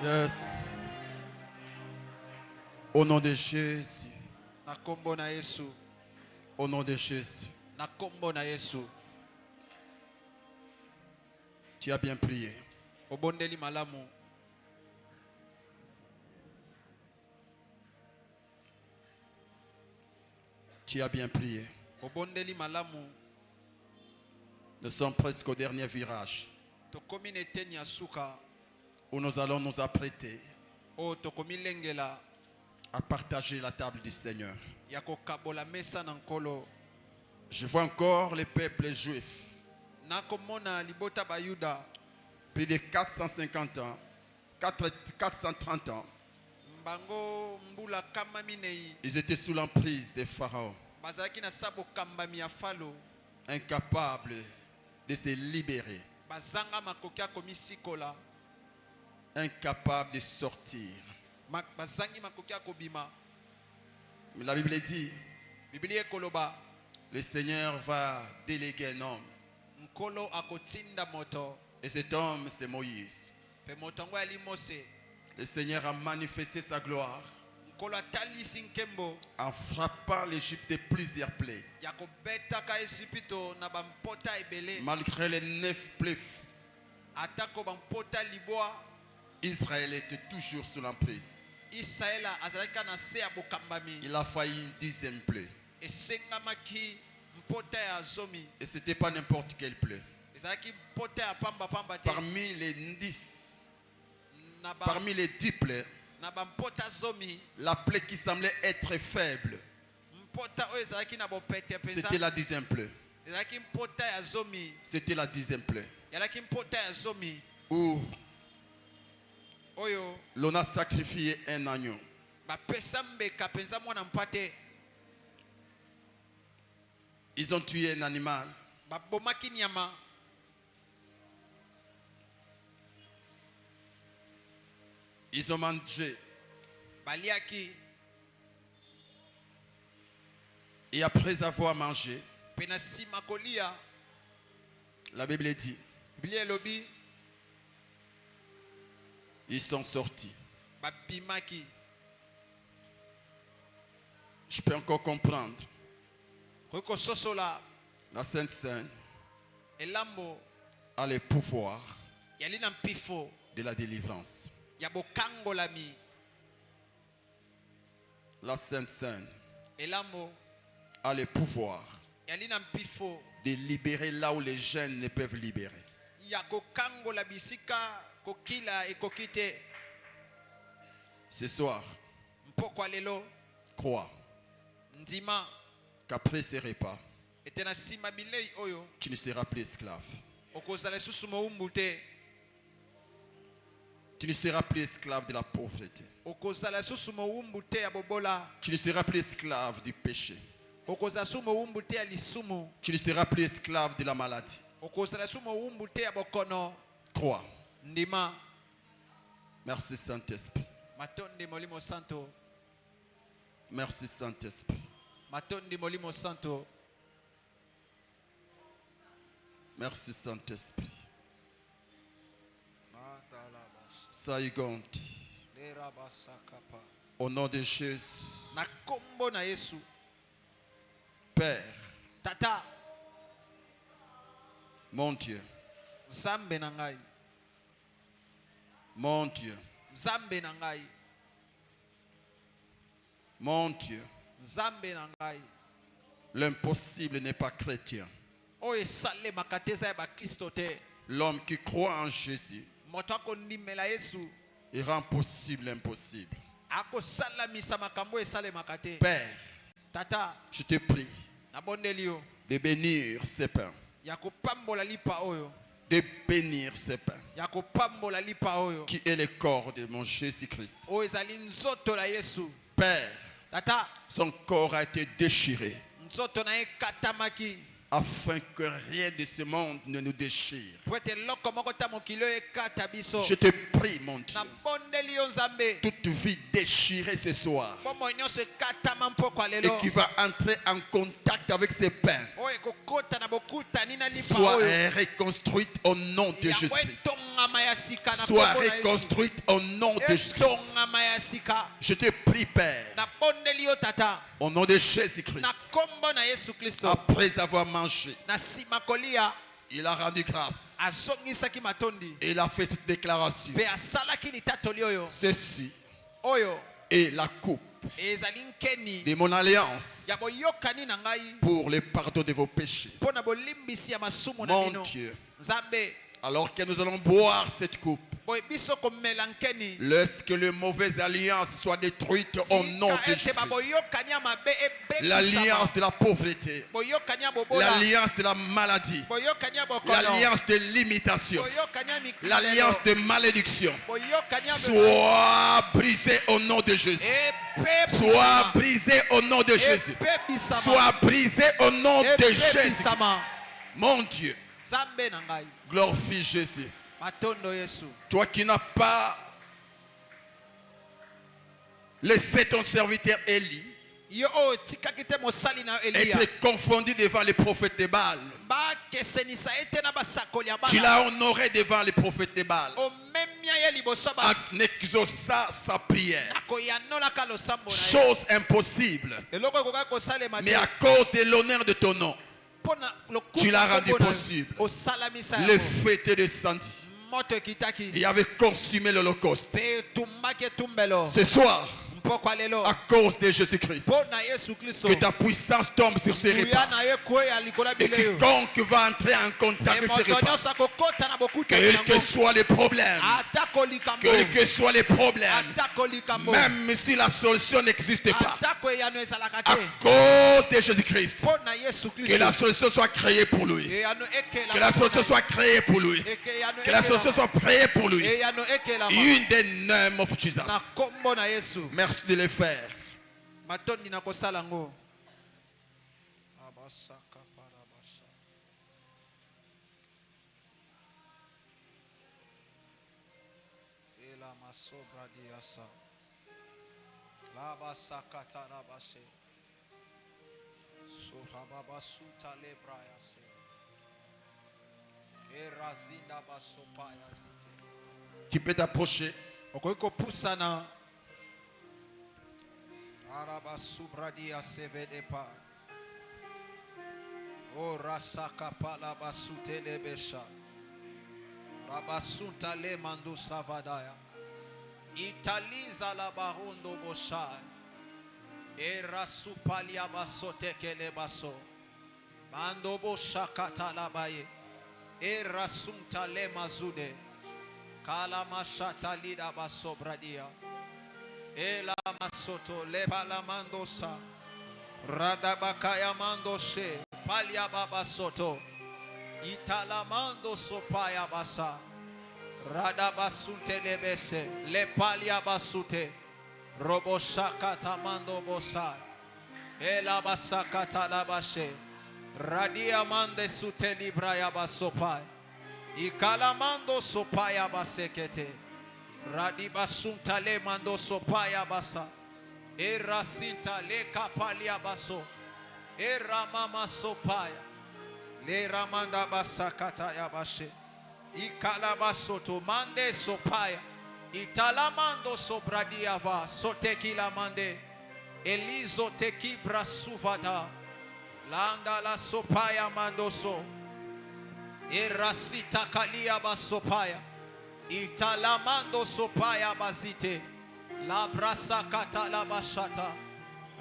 Yes. Au nom de Jésus. Au nom de Jésus. Tu as bien prié. Obondeli malamu. Tu as bien prié. Obondeli malamu. Nous sommes presque au dernier virage Tokomi neteni asuka. où nous allons nous apprêter O tokomi lengela. à partager la table du Seigneur. Yako kabola mesa nankolo. Je vois encore les peuples juifs, Nakomona libota bayuda. plus de 450 ans, 430 ans, Mbango mbula kama minei. ils étaient sous l'emprise des pharaons, Bazalaki na sabo kambami ya falo. incapables de se libérer, Bazanga makoki komisikola. incapables de sortir. Bazangi makoki kobima. Mais la Bible dit, Biblia koloba. le Seigneur va déléguer un homme. Nkolo akotinda moto. Et cet homme, c'est Moïse. Pe moto ngo ali Mose. Le Seigneur a manifesté sa gloire Nkolo atalisi nkembo. en frappant l'Égypte de plusieurs plaies. Yako beta ka Egypto na bampota ebele. Malgré les 9 plaies, Atako bampota liboa. Israël était toujours sous l'emprise. Israela azalaka na se ya bokambami. Il a failli une 10e plaie. Esengamaki mpota ya zomi. Et ce n'était pas n'importe quelle plaie. Ezalaki mpota ya pamba te. Parmi les 10, Na ba parmi les 10 plaies, na bampota zomi. la plaie qui semblait être faible, Mpota oyo ezalaki na bopete penza. c'était la 10e plaie. Ezalaki mpota ya zomi. C'était la 10e plaie. Ezalaki mpota ya zomi. Où Oyo l'on a sacrifié un agneau. bapesa mbeka penza mwana mpate. Ils ont tué un animal. Babomaki nyama. Ils ont mangé. Baliaki. Et après avoir mangé, Pena sima kolia. la Bible dit, Biblia elobi. ils sont sortis. Babimaki. Je peux encore comprendre. Koko sosola. La Sainte Seine Elambo. a le pouvoir Yali na mpifo. de la délivrance. Ya bokangolami. La Sainte Seine Elambo. a le pouvoir Yali na mpifo. de libérer là où les jeunes ne peuvent libérer. Ya kokangola bisika kokila ekokite. Ce soir, Mpoko lelo. crois Ndima. qu'après ces repas, Etena sima bilei oyo. tu ne seras plus esclave. Okozala susu moumbu te. Tu ne seras plus esclave de la pauvreté. Okozala susu moumbu te ya bobola. Tu ne seras plus esclave du péché. Okozala susu moumbu te ya lisumu. Tu ne seras plus esclave de la maladie. Okozala susu moumbu te ya bokono. Crois. Ndima. Merci Saint-Esprit. Matonde molimo santo. Merci Saint-Esprit. Matonde molimo santo. Merci Saint-Esprit. Saigonti. Au nom de Jésus. Na kombo na Yesu. Père, Tata. mon Dieu, Zambe na ngai. mon Dieu, Zambe na ngai. mon Dieu, Zambe na ngai. l'impossible n'est pas chrétien. Oye sale makateza ya bakristo te. L'homme qui croit en Jésus, Moto akondimela Yesu. il rend possible l'impossible. Ako salamisa makambo esale makate. Père, Tata. je te prie Na bondeli yo. de bénir ces pains, Ya kopambola lipa oyo. de bénir ces pains, Ya kopambola lipa oyo. qui est le corps de mon Jésus-Christ. Oyo ezali nzoto la Yesu. Père, Tata. son corps a été déchiré Nzoto na ye katamaki. afin que rien de ce monde ne nous déchire. Po ete loko moko ta mokili oyo ekata biso. Je te prie, mon Dieu, Na bondeli yo Nzambe. toute vie déchirée ce soir Bomoi nyonso ekatama mpoko et lelo. qui va entrer en contact avec ces pains Oyo ekokota na bokutani na lipa soit oyo. reconstruite au nom de Yango Jésus-Christ. etongama ya sika na Soit kombo na Yesu. reconstruite au nom de Jésus-Christ. Etongama ya sika. Je te prie, Père, Na bondeli yo Tata. au nom de Jésus-Christ, Na kombo na Yesu Kristo. après avoir mangé, Na sima kolia. Il a rendu grâce. azongisaki matondi Et il a fait cette déclaration. mpe asalaki litatoli oyo Ceci oyo est la coupe ezali nkeni de mon alliance ya boyokani na ngai pour le pardon de vos péchés. mpo na bolimbisi ya masumu na Mon bino Dieu. nzambe Alors que nous allons boire cette coupe, boye biso komela nkeni laisse que les mauvaises alliances soient détruites au nom de tika ete Jésus. baboyokani ya mabe L'alliance ebebisama de la pauvreté, boyokani ya bobola l'alliance de la maladie, boyokani ya bokolo l'alliance de l'imitation, boyokani ya mikulelo l'alliance de malédiction boyokani ya soit brisée au nom de Jésus. Soit brisée au nom de Jésus. ebebisama Soit brisée au nom de Jésus. ebebisama Mon Dieu, nzambe na ngai glorifie Jésus. matondo yesu Toi qui n'as pas laissé ton serviteur Élie yo oyo otikaki te mosali na yo eliya être confondu devant les prophètes de Baal. bakesenisa ye te na basakoli ya Tu bana l'as honoré devant les prophètes de Baal. omemia ye liboso ya En exauçant sa prière. nakoyanolaka losambo na ye Chose impossible. eloko ekokaki kosalema Mais te à cause de l'honneur de ton nom, mpo na tu l'as rendu lokumu possible. osalamisa le yango feu était descendu. moto ekitaki Il avait consumé l'holocauste. mpe etumbaki etumbelo Ce soir, mpokwa lelo à cause de Jésus-Christ, mpo na yesu kristo que ta puissance tombe sur ces nguya repas. na ye kweya likolo ya Et bileyo quiconque va entrer en contact avec ces moto repas, nyonso akokota na bokutani quels que yango soient les problèmes, atako likambo quels que soient les problèmes, atako likambo même si la solution n'existe pas, atako eyano ezalaka à te cause de Jésus-Christ, mpo na yesu que la kristo solution soit créée pour lui. eyano ekela Que la solution soit créée pour lui. eyano Que la solution soit créée pour lui. eyano ekelama In the name of Jesus. na kombo na yesu Merci de le faire. matondi na kosala ngo Tu peux t'approcher. okoki kopusana arabasubradia sevedepa o rasaka palabasutelebesha rabasunta le mandu savadaya italiza la barundo boshai e rasupalia basotekele baso mando boshakata labaye e rasunta le mazude kala mashata lida basobradia ela masoto le palamandosa radabakaya mandoshe palia baba soto italamando sopaya basa radabasunte lebese le palia basute roboshaka tamando bosa ela basaka talabashe radia mande sute libraya basopai ikalamando sopaya basekete radiba sunta le mando sopaya basa era sinta le kapalia baso era mama sopaya le ramanda basakata ya bashe ikalabasoto mande sopaya italamando sobradia va sotekila mande elizo tekibra suvada landa la sopaya mandoso erasita kalia basopaya italamando sopaya bazite la brasa kata la bashata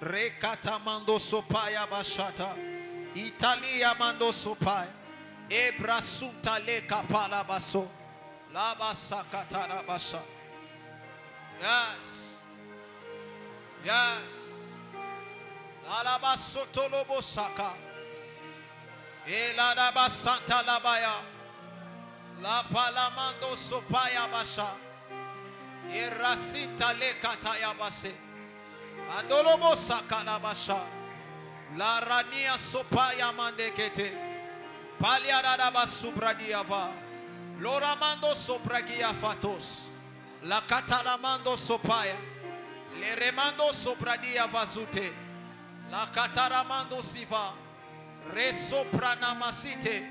rekata mando sopaya bashata italia mando sopaya ebrasunta le kapala baso la basakata la basha. Yes, yes, la basoto lobo saka ela basanta la baya la palamando sopaya basha irasita le kataya base andolobo saka la basha la rania sopaya mandekete palia dada basubradia va loramando sopragia fatos la katalamando sopaya le remando sopradia vazute la kataramando siva resoprana masite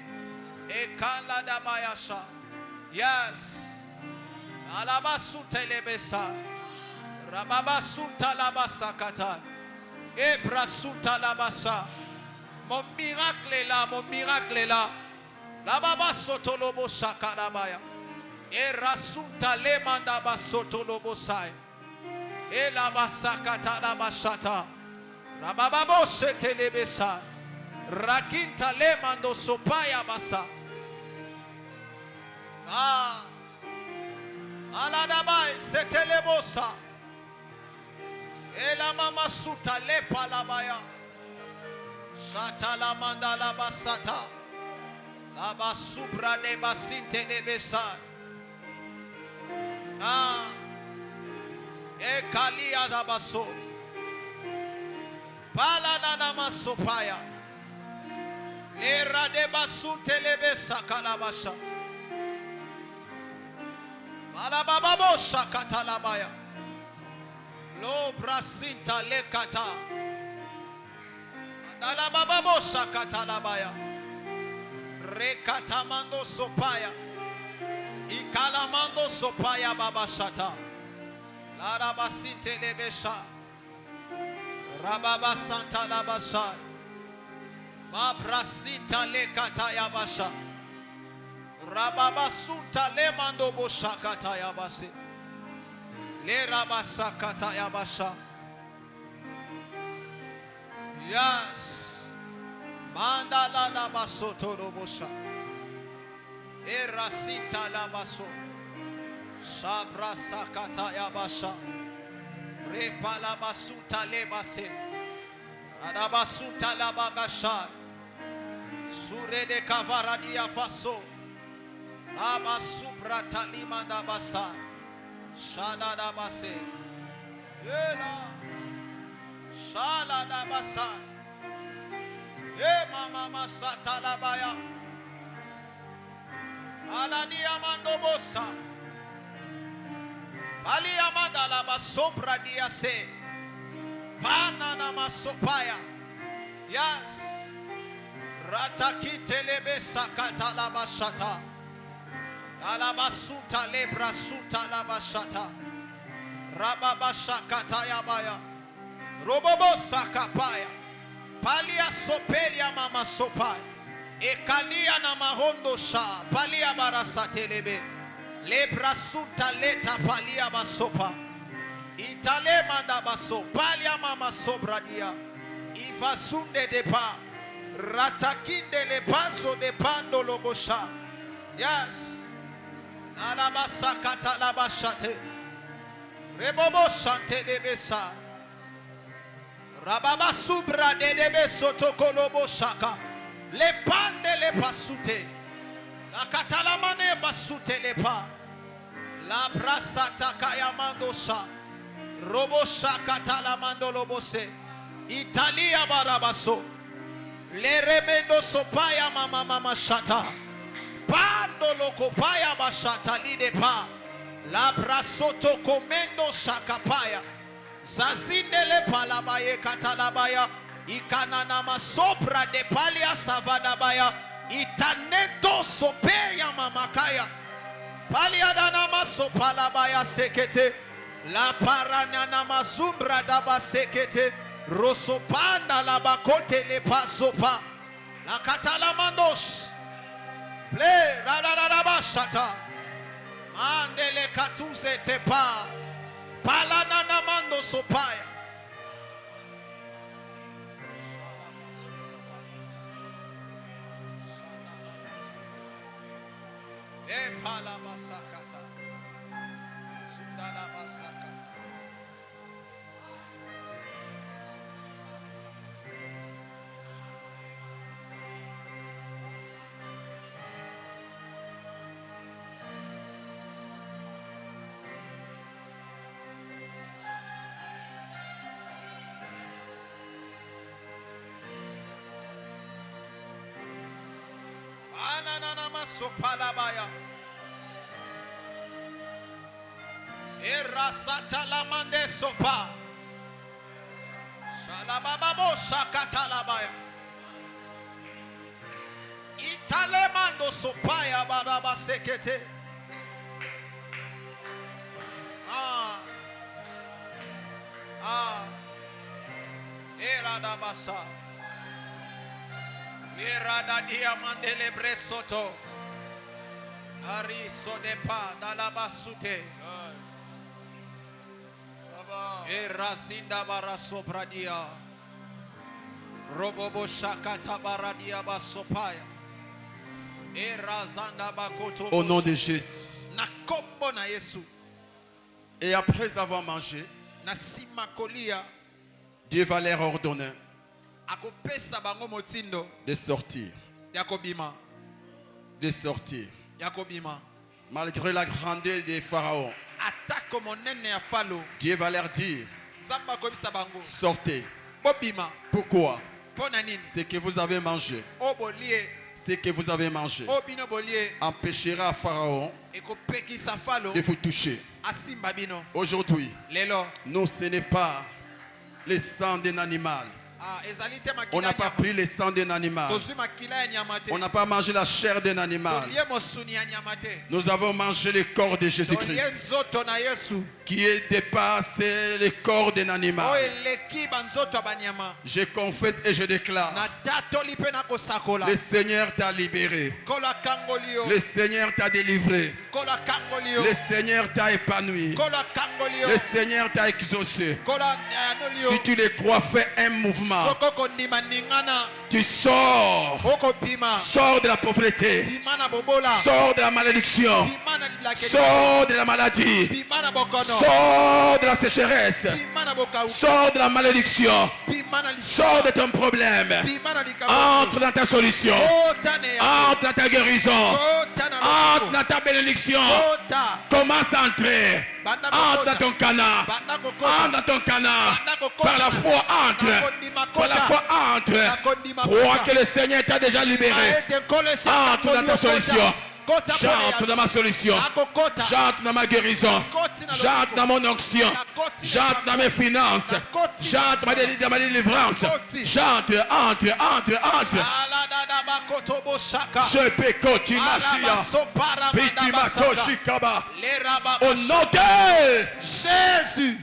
ekala dabayasha. Yes, alabasuta lebesa rababasuta labasakata ebrasuta labasa. Mon miracle est là, mon miracle est là. La baba sotolobo shakarabaya. E rasunta le manda basotolobo sai. E la basakata la bashata. Rabababo setelebesa. Rakinta le mando sopaya basa. Ah. Aladabai setelebosa. E la mama suta le palabaya. Shata la manda la basata. La basubra de basinte lebesa. Ah. E kalia da baso. Palanana masopaya. Lera de basute lebesa kalabasha. Malababo shakatalabaya. Lo brasinta lekata. Malababo shakatalabaya. Rekatamando sopaya. Ikalamando sopaya babashata. Lara basinte lebesha. Rababa santa labasha. Ma brasita lekata yabasha. Rababa sunta le mando boshakata yabase. Le rabasakata yabasha. Yes. Mandala la basoto robosha. Erasita la baso. Shabra sakata yabasha. Repa la basuta le base. Arabasuta la bagasha. Sure de kavaradia faso. Aba supra talima da basa. Shada da base. Ela. Shala da basa. E mama masata la baya. Ala diamando bosa. Ali amanda la basopra dia se. Panana masopaya. Yes. Ratakite lebe sakata la bashata. Alabasuta lebra suta labashata. Rababashakata yabaya. Robobo sakapaya. Palia sopelia mama sopaya. Ekania na mahondo sha. Palia barasate lebe. Lebra suta leta palia basopa. Itale manda baso. Palia mama sobradia. Ifasunde de pa. Ratakinde le paso de pando logosha. Yes. Alabasakata labashate. Rebobo shante lebesa. Rababa subra de debeso tokolobo shaka. Le pande le pasute. La katalamane basute le pa. La brasata kayamando sha. Robo shaka talamando lobose. Italia barabaso. Le remendo sopaya mama mama shata. Pando lokopaya bashata lide pa. La brasoto komendo shakapaya. Zazinde le palabaye katalabaya. Ikanana masopra de palia savadabaya. Itaneto sopeya mamakaya. Palia dana masopalabaya sekete. La paranana mazumbra daba sekete. Rosopanda la bakote le pasopa. La katalamandosh. Le radadaba shata. Mandele katuze tepa. Palanana mando sopaya. E palabasakata. Sundalabasakata. Sopalabaya. Erasata la mande sopa. Shalababo shakatalabaya. Italemando sopaya baraba sekete. Eradabasa. Irada diamandele bresoto. Ariso de pa dalabasute. Erazinda baraso bradia. Robobo shakata baradia basopaya. Erazanda bakoto. Au nom de Jésus. Na kombo na Yesu. Et après avoir mangé, Na sima kolia. Dieu va leur ordonner Akopesa bango motindo. de sortir. Yakobima. De sortir. Yakobima. Malgré la grandeur des pharaons, Atako monene ya falo. Dieu va leur dire, Zamba kobisa bango. sortez. Bobima. Pourquoi? Pona nini? Ce que vous avez mangé, Obolie. ce que vous avez mangé, Obino bolie. empêchera Pharaon Ekopekisa falo. de vous toucher. Asimba bino. Aujourd'hui, Lelo. nous, ce n'est pas le sang d'un animal. Ezalite makila. On n'a pas pris le sang d'un animal. Tozui makila ya nyamate. On n'a pas mangé la chair d'un animal. Tolie mosuni ya nyamate. Nous avons mangé le corps de Tolie Jésus-Christ, nzoto na Yesu. qui est dépassé le corps d'un animal. O eleki banzoto banyama. Je confesse et je déclare, Na tatoli pe na kosakola. le Seigneur t'a libéré. Kola kangolio. Le Seigneur t'a délivré. Kola kangolio. Le Seigneur t'a épanoui. Kola kangolio. Le Seigneur t'a exaucé. Kola nolio. Si tu le crois, fais un mouvement. Soko kondima ningana. Tu sors. Oko pima. Sors de la pauvreté. Pimana bobola. Sors de la malédiction. Pimana lilakeli. Sors de la maladie. Pimana bokono. Sors de la sécheresse. Pimana bokau. Sors de la malédiction. Pimana Sors de ton problème. Pimana likabu. Entre dans ta solution. Otane. Entre dans ta guérison. Otana. Entre dans ta bénédiction. Ota. Commence à entrer. Entre dans ton canard. Entre dans ton canard. Par la foi, entre. Par la foi, entre. Crois que le Seigneur t'a déjà libéré. Entre dans ta solution. J'entre dans ma solution. J'entre dans ma guérison. J'entre dans mon onction. J'entre dans mes finances. J'entre dans ma délivrance. J'entre, entre. Je péco, tu m'achia. Pitimako, shikaba. Au nom de Jésus.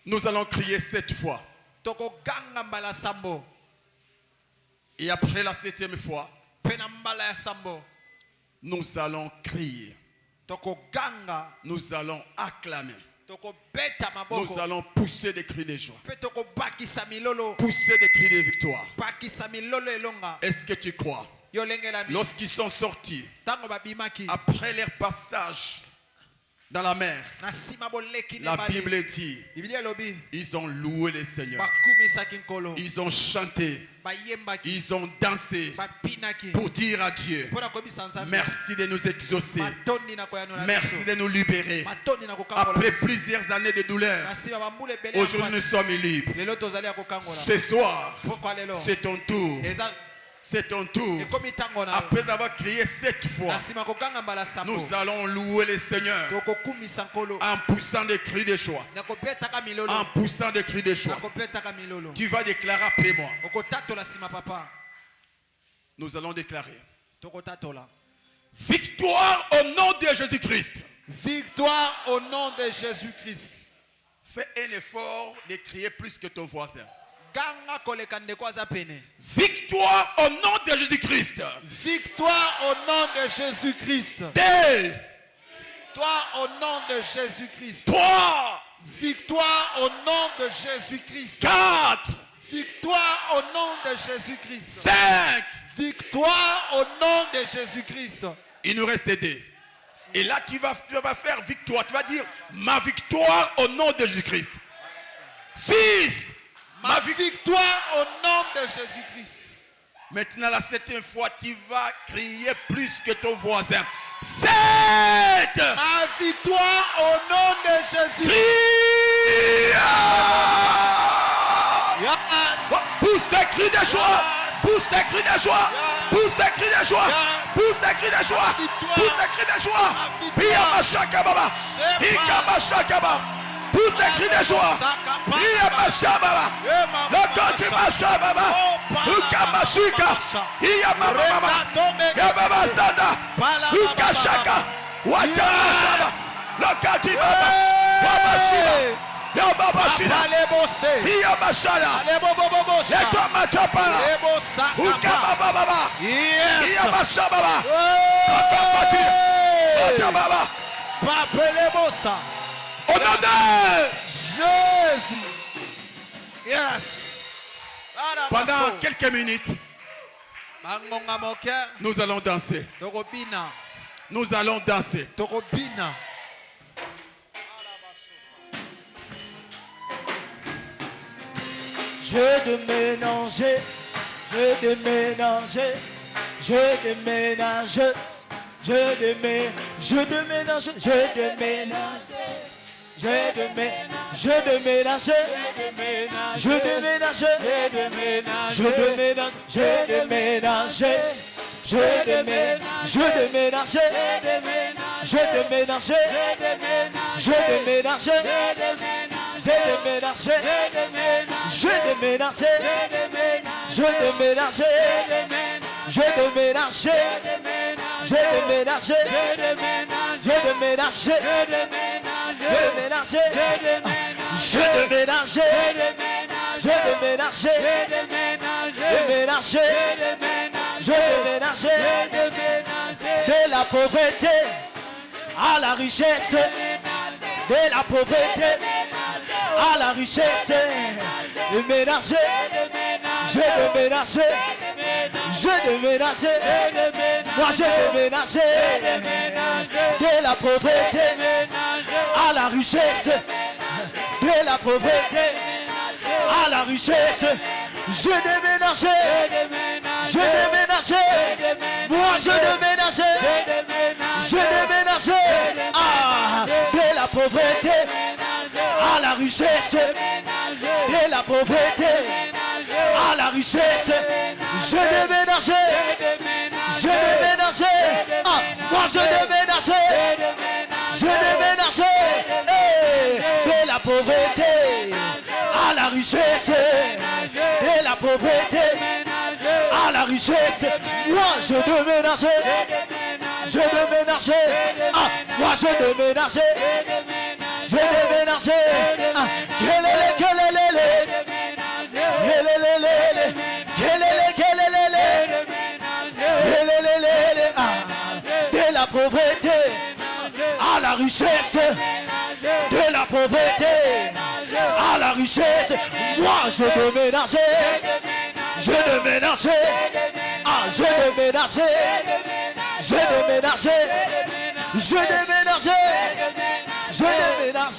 nous allons crier 7 fois. Tokoganga mbala sambo. Et après la 7e fois, Pena mbala ya sambo. nous allons crier. Tokoganga. Nous allons acclamer. Tokobeta maboko. Nous allons pousser des cris de joie. Pe tokobakisa milolo. Pousser des cris de victoire. Bakisa milolo elonga. Est-ce que tu crois? Yo lengela mi. Lorsqu'ils sont sortis, Tango babimaki. après leur passage dans la mer, Na sima boleki la nebali. Bible dit, Biblia lobi. ils ont loué le Seigneur. Bakumisa kinkolo. Ils ont chanté. Bayembaki. Ils ont dansé Bapinaki. pour dire à Dieu, Pona kobisa nzambe. merci de nous exaucer. Matondi na koyanola. Merci de nous libérer. Matondi na kokangola. Après plusieurs années de douleur, Na sima bambule bele. aujourd'hui nous sommes libres. Lelo tozali akokangola. Ce soir, Pourquoi lelo? c'est ton tour. Eza C'est ton tour. ekomi tango na. Après avoir crié 7 fois, Na sima kokanga mbala sambo. nous allons louer le Seigneur Tokokumisa nkolo. en poussant des cris de joie. Na kopetaka milolo. En poussant des cris de Na joie. kopetaka milolo. Tu vas déclarer après moi. Okotatola sima papa. Nous allons déclarer Tokotatola. victoire au nom de Jésus-Christ. Victoire au nom de Jésus-Christ. Fais un effort de crier plus que ton voisin. Ganga koleka ndeko aza pene. Victoire au nom de Jésus-Christ. Victoire au nom de Jésus-Christ. 2, Victoire au nom de Jésus-Christ. 3, Victoire au nom de Jésus-Christ. 4, Victoire au nom de Jésus-Christ. 5. Victoire au nom de Jésus-Christ. Il nous reste 2. Et là, tu vas faire victoire. Tu vas dire ma victoire au nom de Jésus-Christ. 6. Ma victoire au nom de Jésus-Christ. Maintenant, la 7e fois, tu vas crier plus que ton voisin. 7. Ma victoire au nom de Jésus. Crie. Yes. Pousse des cris de joie. Pousse des cris de joie. Pousse des cris de joie. Pousse des cris de joie. Pousse des cris de joie. Piyamashaka baba. Ikamashaka baba. Pousse des cris de joie. Piyamashaka baba. Lokoti mashaka baba. Ukamashika. Iyamama baba. Yababa zanda. Ukashaka. Watamashaba. Lokati baba. Wabashima. Au nom de Jésus. Yes. Pendant quelques minutes, nous allons danser. Nous allons danser. Je déménager, je déménager, je déménage, je déménage, je déménage, je déménage. Je déménage, je déménage, je déménage, je déménage, je déménage, je déménage, je déménage, je déménage, je déménage, je déménage, je déménage, je déménage, je déménage, je déménage, je déménage, je déménage, je déménage, je déménage, de la pauvreté à la richesse, de la pauvreté à la richesse, déménager, je déménage, je déménage, moi je déménage, de la pauvreté à la richesse, de la pauvreté à la richesse, je déménage, je déménage, moi je déménage, je déménage, de la pauvreté à la richesse, de la pauvreté à la richesse, je déménage, je déménage, moi je déménage, je déménage, de la pauvreté à la richesse, de la pauvreté à la richesse, moi je déménage, je déménage, moi je déménage, je déménage, de la pauvreté à la richesse, de la pauvreté à la richesse, moi je déménage, je déménage, je déménage, je déménage, je déménage, je déménage,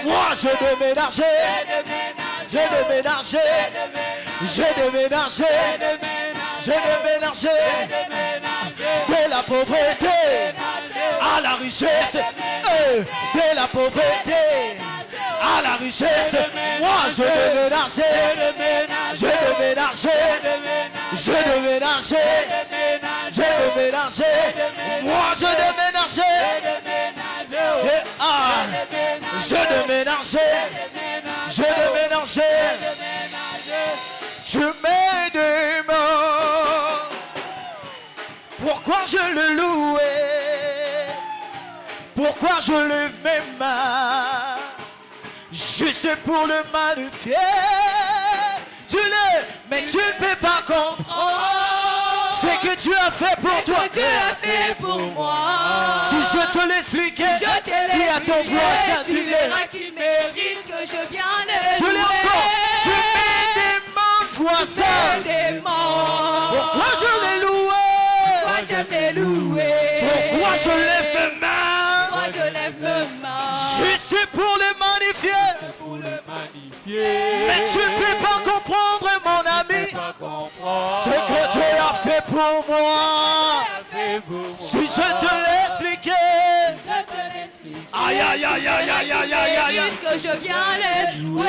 moi je déménage, je déménage, je déménage, je déménage, de la pauvreté à la richesse, de la pauvreté à la richesse, moi je déménage, je déménage, je déménage, je déménage, moi je déménage, je déménage, je déménage, je me demande pourquoi je le louais, pourquoi je le mets mal, juste pour le magnifier, tu le, mais tu ne peux pas comprendre ce que tu as fait pour toi, tu as fait pour moi. Si je te l'expliquais, Si je te dis à ton voisin, tu verras qu'il mérite que je vienne le je l'ai encore, je mets des mains voisins, pourquoi je l'ai loué, pourquoi j'aime les louer, pourquoi je lève mes mains, pourquoi je lève mes mains, juste pour le magnifier, mais tu ne peux pas comprendre mon ami, ce que Dieu a fait pour moi, si je te l'expliquais, aïe aïe aïe aïe aïe aïe aïe aïe, que je viens le louer,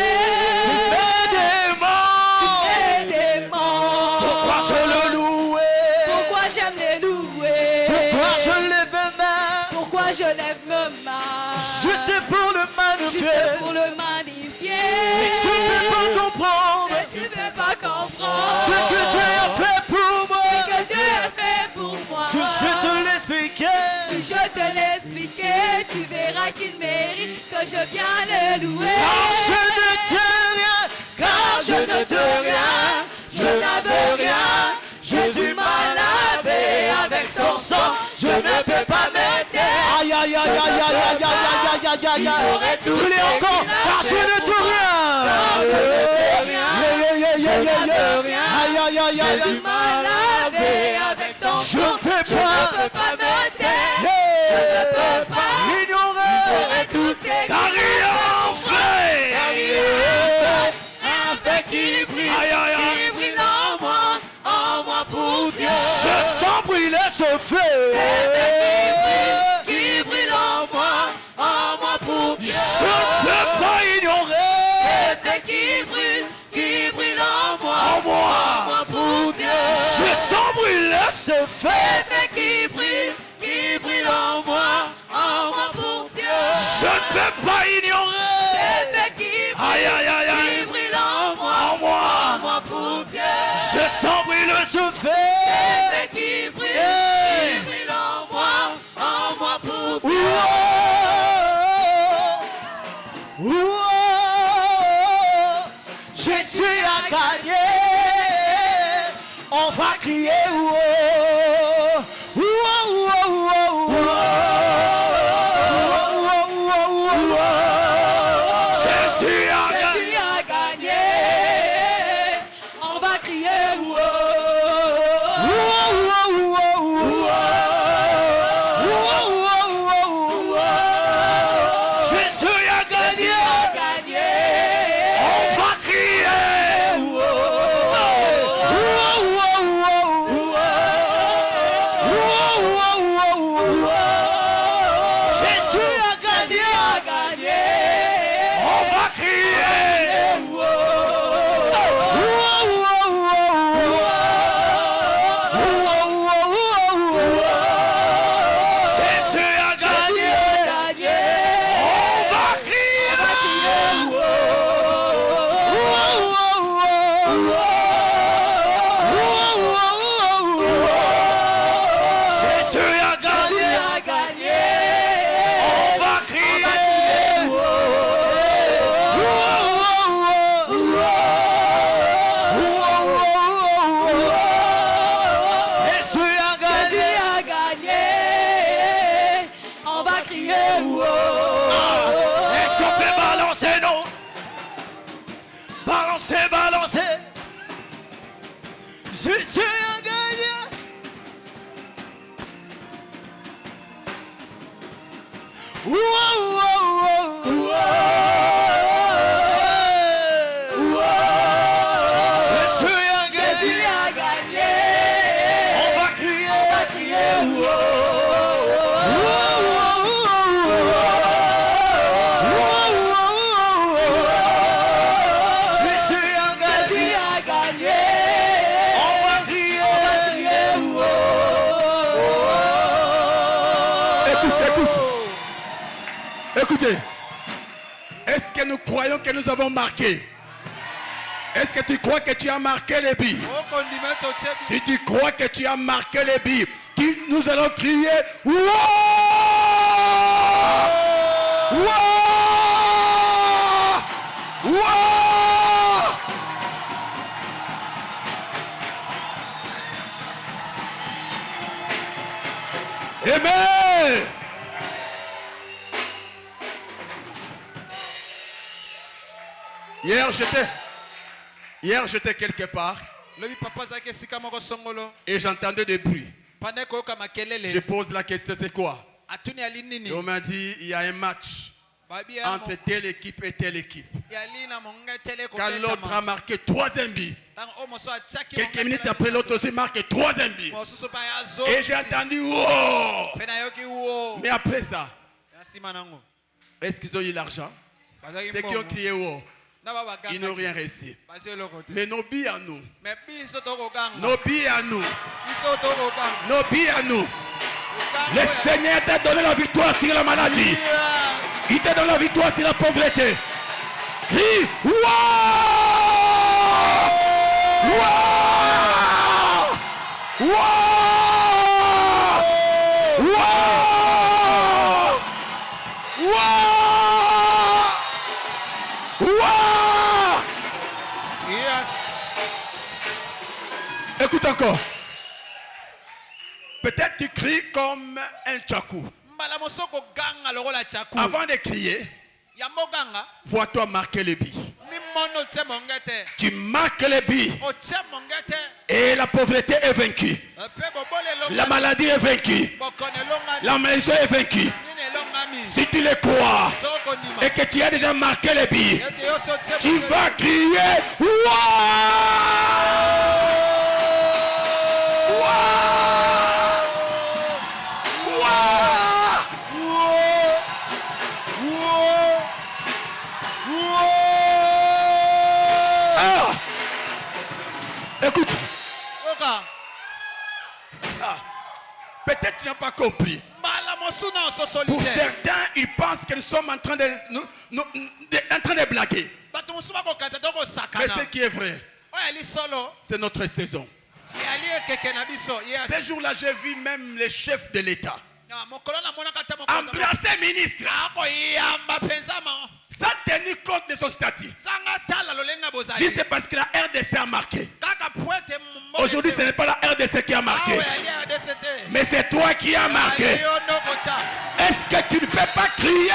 pourquoi je le louais, pourquoi j'aime les louer, pourquoi je lève mes mains, pourquoi je lève mes mains, juste pour le magnifier, juste pour le magnifier, mais tu ne peux pas comprendre tu ne peux pas comprendre ce que Dieu a fait pour moi, ce te l'expliquer, tu verras qu'il mérite que je viens le louer. Car je ne te rien, je n'avais rien. Jésus m'a lavé avec son sang, je ne peux pas me taire. Aïe aïe aïe aïe aïe aïe aïe aïe aïe aïe. Je l'ai encore, car je ne te rien. Aïe aïe aïe aïe. Jésus m'a lavé avec son sang, je ne peux pas me taire. Je ne peux pas ignorer tous ces car il un fait qui brille en moi pour Dieu. Je sens brûler ce feu qui brille en moi pour Dieu. Je ne peux pas ignorer le fait qui brille en moi pour Dieu. Je sens brûler ce feu le fait qui brille en moi pour Dieu. Je ne peux pas ignorer le fait qui brille en moi pour Dieu. Je sens brûler ce feu le fait qui brille en moi pour Dieu. Jésus a gagné. On va crier Jésus a gagné. On va crier Jésus a gagné. On va crier Jésus a gagné. On va crier Jésus a gagné. On va crier Jésus a gagné. On va crier Jésus a gagné. On va crier Est-ce qu'on peut balancer, non? Balancer. Jésus a gagné. Jésus a gagné. On va crier Jésus a gagné. On va crier Écoutez. Est-ce que nous croyons que nous avons marqué? Est-ce que tu crois que tu as marqué les billes? Si tu crois que tu as marqué les billes, nous allons crier wow! Wow! Wow! Amen! Hier j'étais quelque part et j'entendais des bruits. Je pose la question, c'est quoi? Et on m'a dit, il y a un match entre telle équipe et telle équipe. Quand l'autre a marqué 3e but, quelques minutes après l'autre aussi marque 3e but. Et j'ai entendu wow! Mais après ça, est-ce qu'ils ont eu l'argent? Ceux qui ont crié wow, ils n'ont rien reçu. Mais nos billes à nous, nos billes à nous, nos billes à nous. Le Seigneur t'a donné la victoire sur la maladie. Il t'a donné la victoire sur la pauvreté. Crie wow! Wow! Wow! Wow! Écoute encore. Peut-être tu cries comme un tchakou. Avant de crier, vois-toi marquer les billes. Tu marques les billes. Et la pauvreté est vaincue. La maladie est vaincue. La maison est vaincue. Si tu le crois et que tu as déjà marqué les billes, tu vas crier Écoute. Peut-être tu n'as pas compris. Pour certains, ils pensent que nous sommes en train de blaguer. Mais ce qui est vrai, c'est notre saison. Ces jours-là, j'ai vu même les chefs de l'État embrasser ministre sans tenir compte de son statut. Juste parce que la RDC a marqué. Aujourd'hui, ce n'est pas la RDC qui a marqué, mais c'est toi qui as marqué. Est-ce que tu ne peux pas crier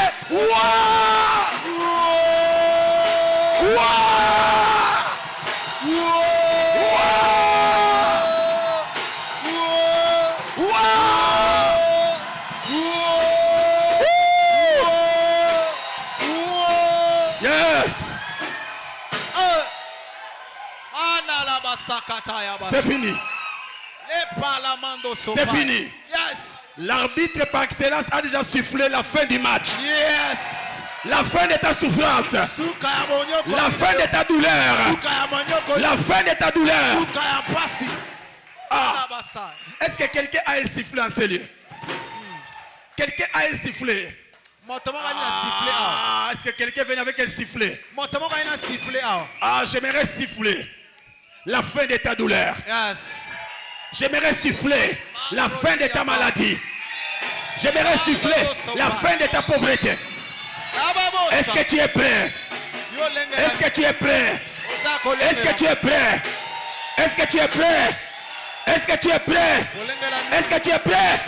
C'est fini. C'est fini. Yes. L'arbitre par excellence a déjà sifflé la fin du match. Yes. La fin de ta souffrance. La fin de ta douleur. La fin de ta douleur. Ah. Est-ce que quelqu'un a un sifflet en ce lieu? Quelqu'un a un sifflet? Ah, est-ce que quelqu'un vient avec un sifflet? Ah, j'aimerais siffler la fin de ta douleur. Yes. J'aimerais siffler la fin de ta maladie. J'aimerais siffler la fin de ta pauvreté. Est-ce que tu es prêt? Est-ce que tu es prêt? Est-ce que tu es prêt? Est-ce que tu es prêt? Est-ce que tu es prêt? Est-ce que tu es prêt?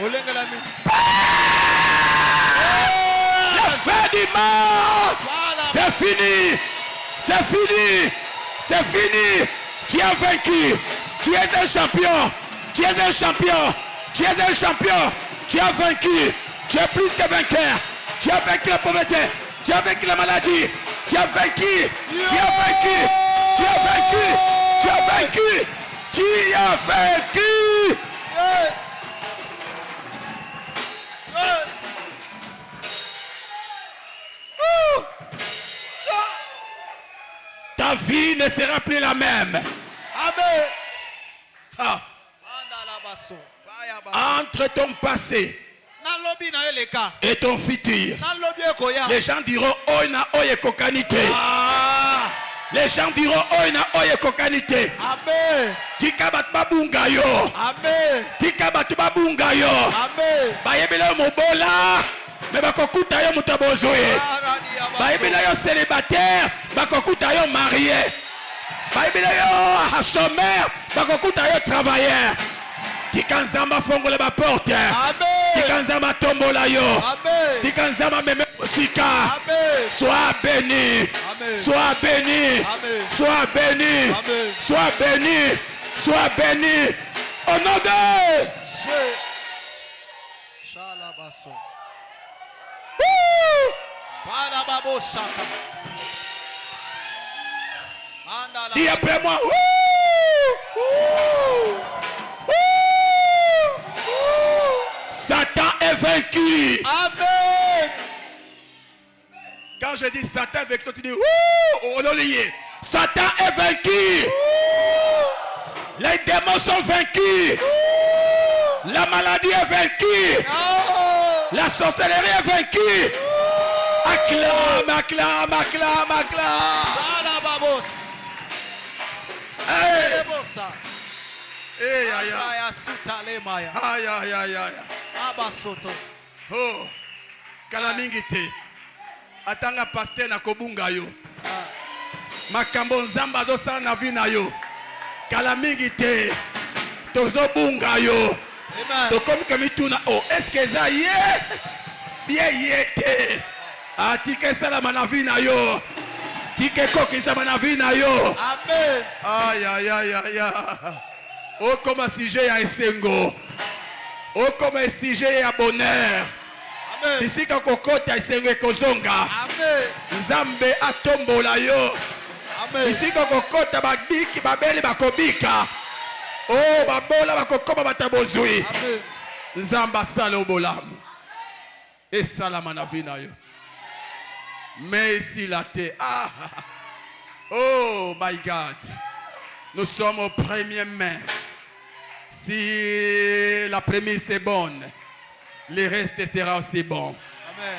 La fin du match. C'est fini. C'est fini. C'est fini. Tu as vaincu. Tu es un champion. Tu es un champion. Tu es un champion. Tu as vaincu. Tu es plus que vainqueur. Tu as vaincu la pauvreté. Tu as vaincu la maladie. Tu as vaincu. Tu as vaincu. Tu as vaincu. Tu as vaincu. Tu as vaincu. Yes. Yes. Ta vie ne sera plus la même. Amen. Ah. Entre ton passé et ton futur, les gens diront Oina Oye Kokanite. Les gens diront Oina Oye Kokanite. Amen. Tikabat babungayo. Amen. Tikabat babungayo. Amen. Bayebela mobola. Mais bakokuta yo mutabozoe. Bayebela yo célibataire. Bakokuta yo marié. Bayebela yo chômeur. Bakokuta yo travailleur. Tikanzama fongole ba porte. Amen. Tikanzama tombola yo. Amen. Tikanzama meme sika. Amen. Sois béni. Amen. Sois béni. Amen. Sois béni. Amen. Sois béni. Sois béni. Au nom de Shalabaso. dis après moi. Satan est vaincu. Amen. Quand je dis Satan est vaincu, tu dis Satan est vaincu. Les démons sont vaincus. La maladie est vaincue. La sorcellerie est vaincue. Acclame, acclame, acclame, acclame. Shalababos. Hey. Bossa. Hey, aïe, aïe. Aya sutale maya. Aïe, aïe, aïe, aïe. Abasoto. Oh, kalamingite. Atanga pasteur na kobunga yo. Makambo nzamba zo sala na vie na yo. Kalamingi te. Tozo bunga yo. To comme kami tuna oh est-ce que ça y est? Bien y était. Atike sala manavina yo. Tike koki sa manavina yo. Amen. Aïe aïe aïe aïe. Oh comme un sujet ya esengo. Oh comme un sujet ya bonheur. Amen. Bisika kokota esengo ekozonga. Amen. Nzambe atombola yo. Amen. Bisika kokota babiki babeli bakobika. Oh babola bakokoma batabozwi. Amen. Nzamba sala obolamu. Et salama na vina yo. Mais ici la terre. Ah. Oh my God. Nous sommes aux premières mains. Si la prémisse est bonne, le reste sera aussi bon. Amen.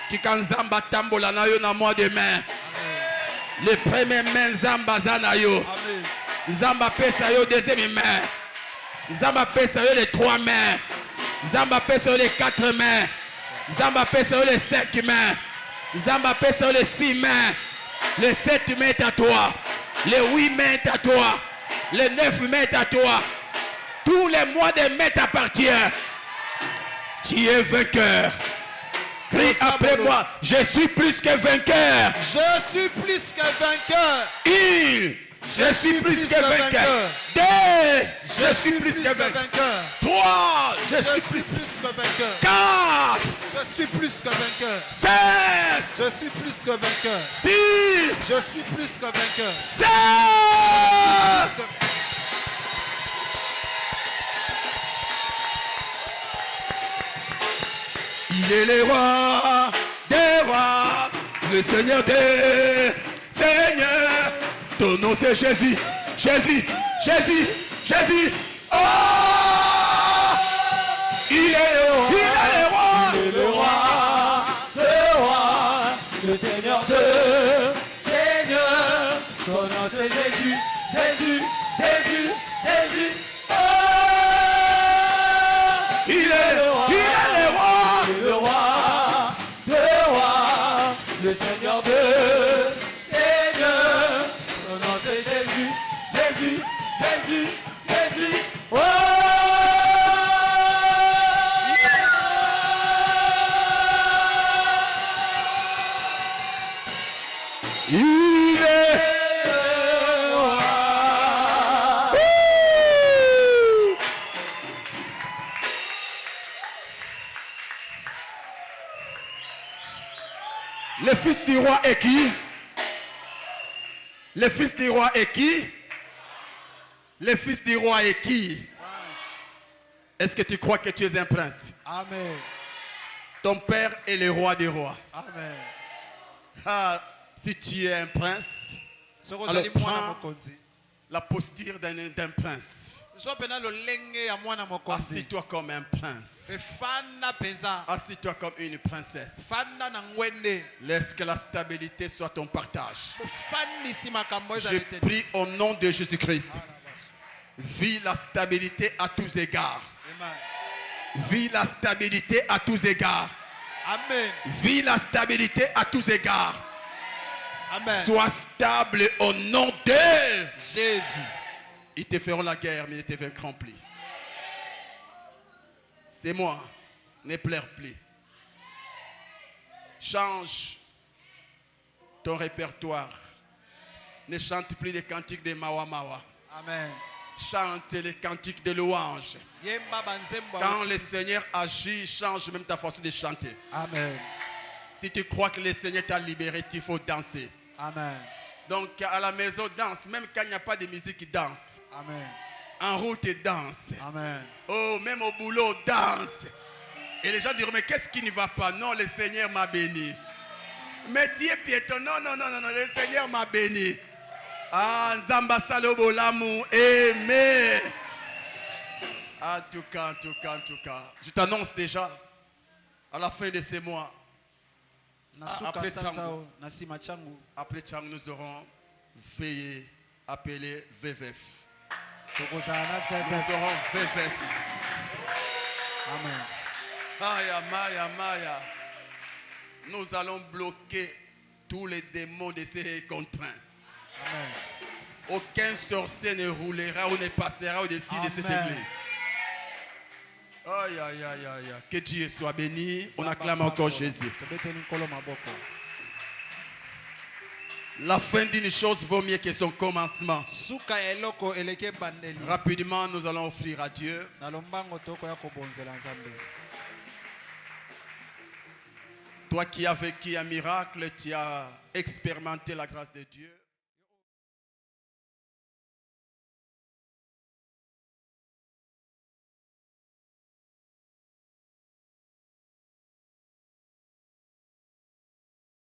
Tikanzamba tambola na yo na mois de mai. Amen. Les premières mains zamba zana yo. Amen. Zamba pesa yo deuxième main. Zamba pesa yo les 3 mains. Zamba pesa yo les 4 mains. Zamba pesa yo les 5 mains. Zamba pesa yo les 6 mains. Les 7 mains est à toi. Les 8 mains est à toi. Les 9 mains est à toi. Tous les mois de mai t'appartiennent. Tu es vainqueur. Crie après moi. Je suis plus que vainqueur. Je suis plus que vainqueur. Je suis plus que vainqueur. 2. Je suis plus que vainqueur. 3. Je suis plus que vainqueur. 4. Je suis plus que vainqueur. 5. Je suis plus que vainqueur. 6. Je suis plus que vainqueur. 7. Il est le roi des rois, le Seigneur des seigneurs. Ton nom c'est Jésus, Jésus, Jésus, Jésus. Oh! Il est le roi, il est le roi. Il est le roi, le Seigneur de Seigneur. Son nom c'est Jésus, Jésus, Jésus, Jésus. Oh! Il est le roi, il est le roi. Il est le roi, le Seigneur de Seigneur. Son nom c'est Jésus, Jésus, Jésus, Jésus. Oh! Il est le roi. Le fils du roi est qui? Le fils du roi est qui? Le fils du roi est qui? Est-ce que tu crois que tu es un prince? Amen. Ton père est le roi des rois. Amen. Ah, si tu es un prince, alors prends la posture d'un prince. Assis-toi comme un prince. Assis-toi comme une princesse. Laisse que la stabilité soit ton partage. Je prie au nom de Jésus-Christ. Vis la stabilité à tous égards. Vis la stabilité à tous égards. Amen. Vis la stabilité à tous égards. Amen. Sois stable au nom de Jésus. Ils te feront la guerre, mais ils ne te vaincront plus. C'est moi. Ne pleure plus. Change ton répertoire. Ne chante plus les cantiques de Mawa Mawa. Amen. Chante les cantiques de louange. Quand le Seigneur agit, change même ta façon de chanter. Amen. Si tu crois que le Seigneur t'a libéré, il faut danser. Amen. Donc à la maison, danse. Même quand il n'y a pas de musique, danse. Amen. En route, danse. Amen. Oh, même au boulot, danse. Et les gens diront, mais qu'est-ce qui ne va pas? Non, le Seigneur m'a béni. Mais tu es piéton. Non, non, non, non, non, le Seigneur m'a béni. Ah, Nzamba Salobo l'amour, aimé. En tout cas, en tout cas, en tout cas. Je t'annonce déjà, à la fin de ces mois, après Tchang, nous aurons veillé, appelé VVF. Nous aurons VVF. Amen. Maya, Maya, Maya. Nous allons bloquer tous les démons de ces contraints. Amen. Aucun sorcier ne roulera ou ne passera au-dessus de cette église. Aïe, aïe, aïe, aïe. Que Dieu soit béni. On acclame encore Jésus. La fin d'une chose vaut mieux que son commencement. Rapidement, nous allons offrir à Dieu. Toi qui as vécu un miracle, tu as expérimenté la grâce de Dieu.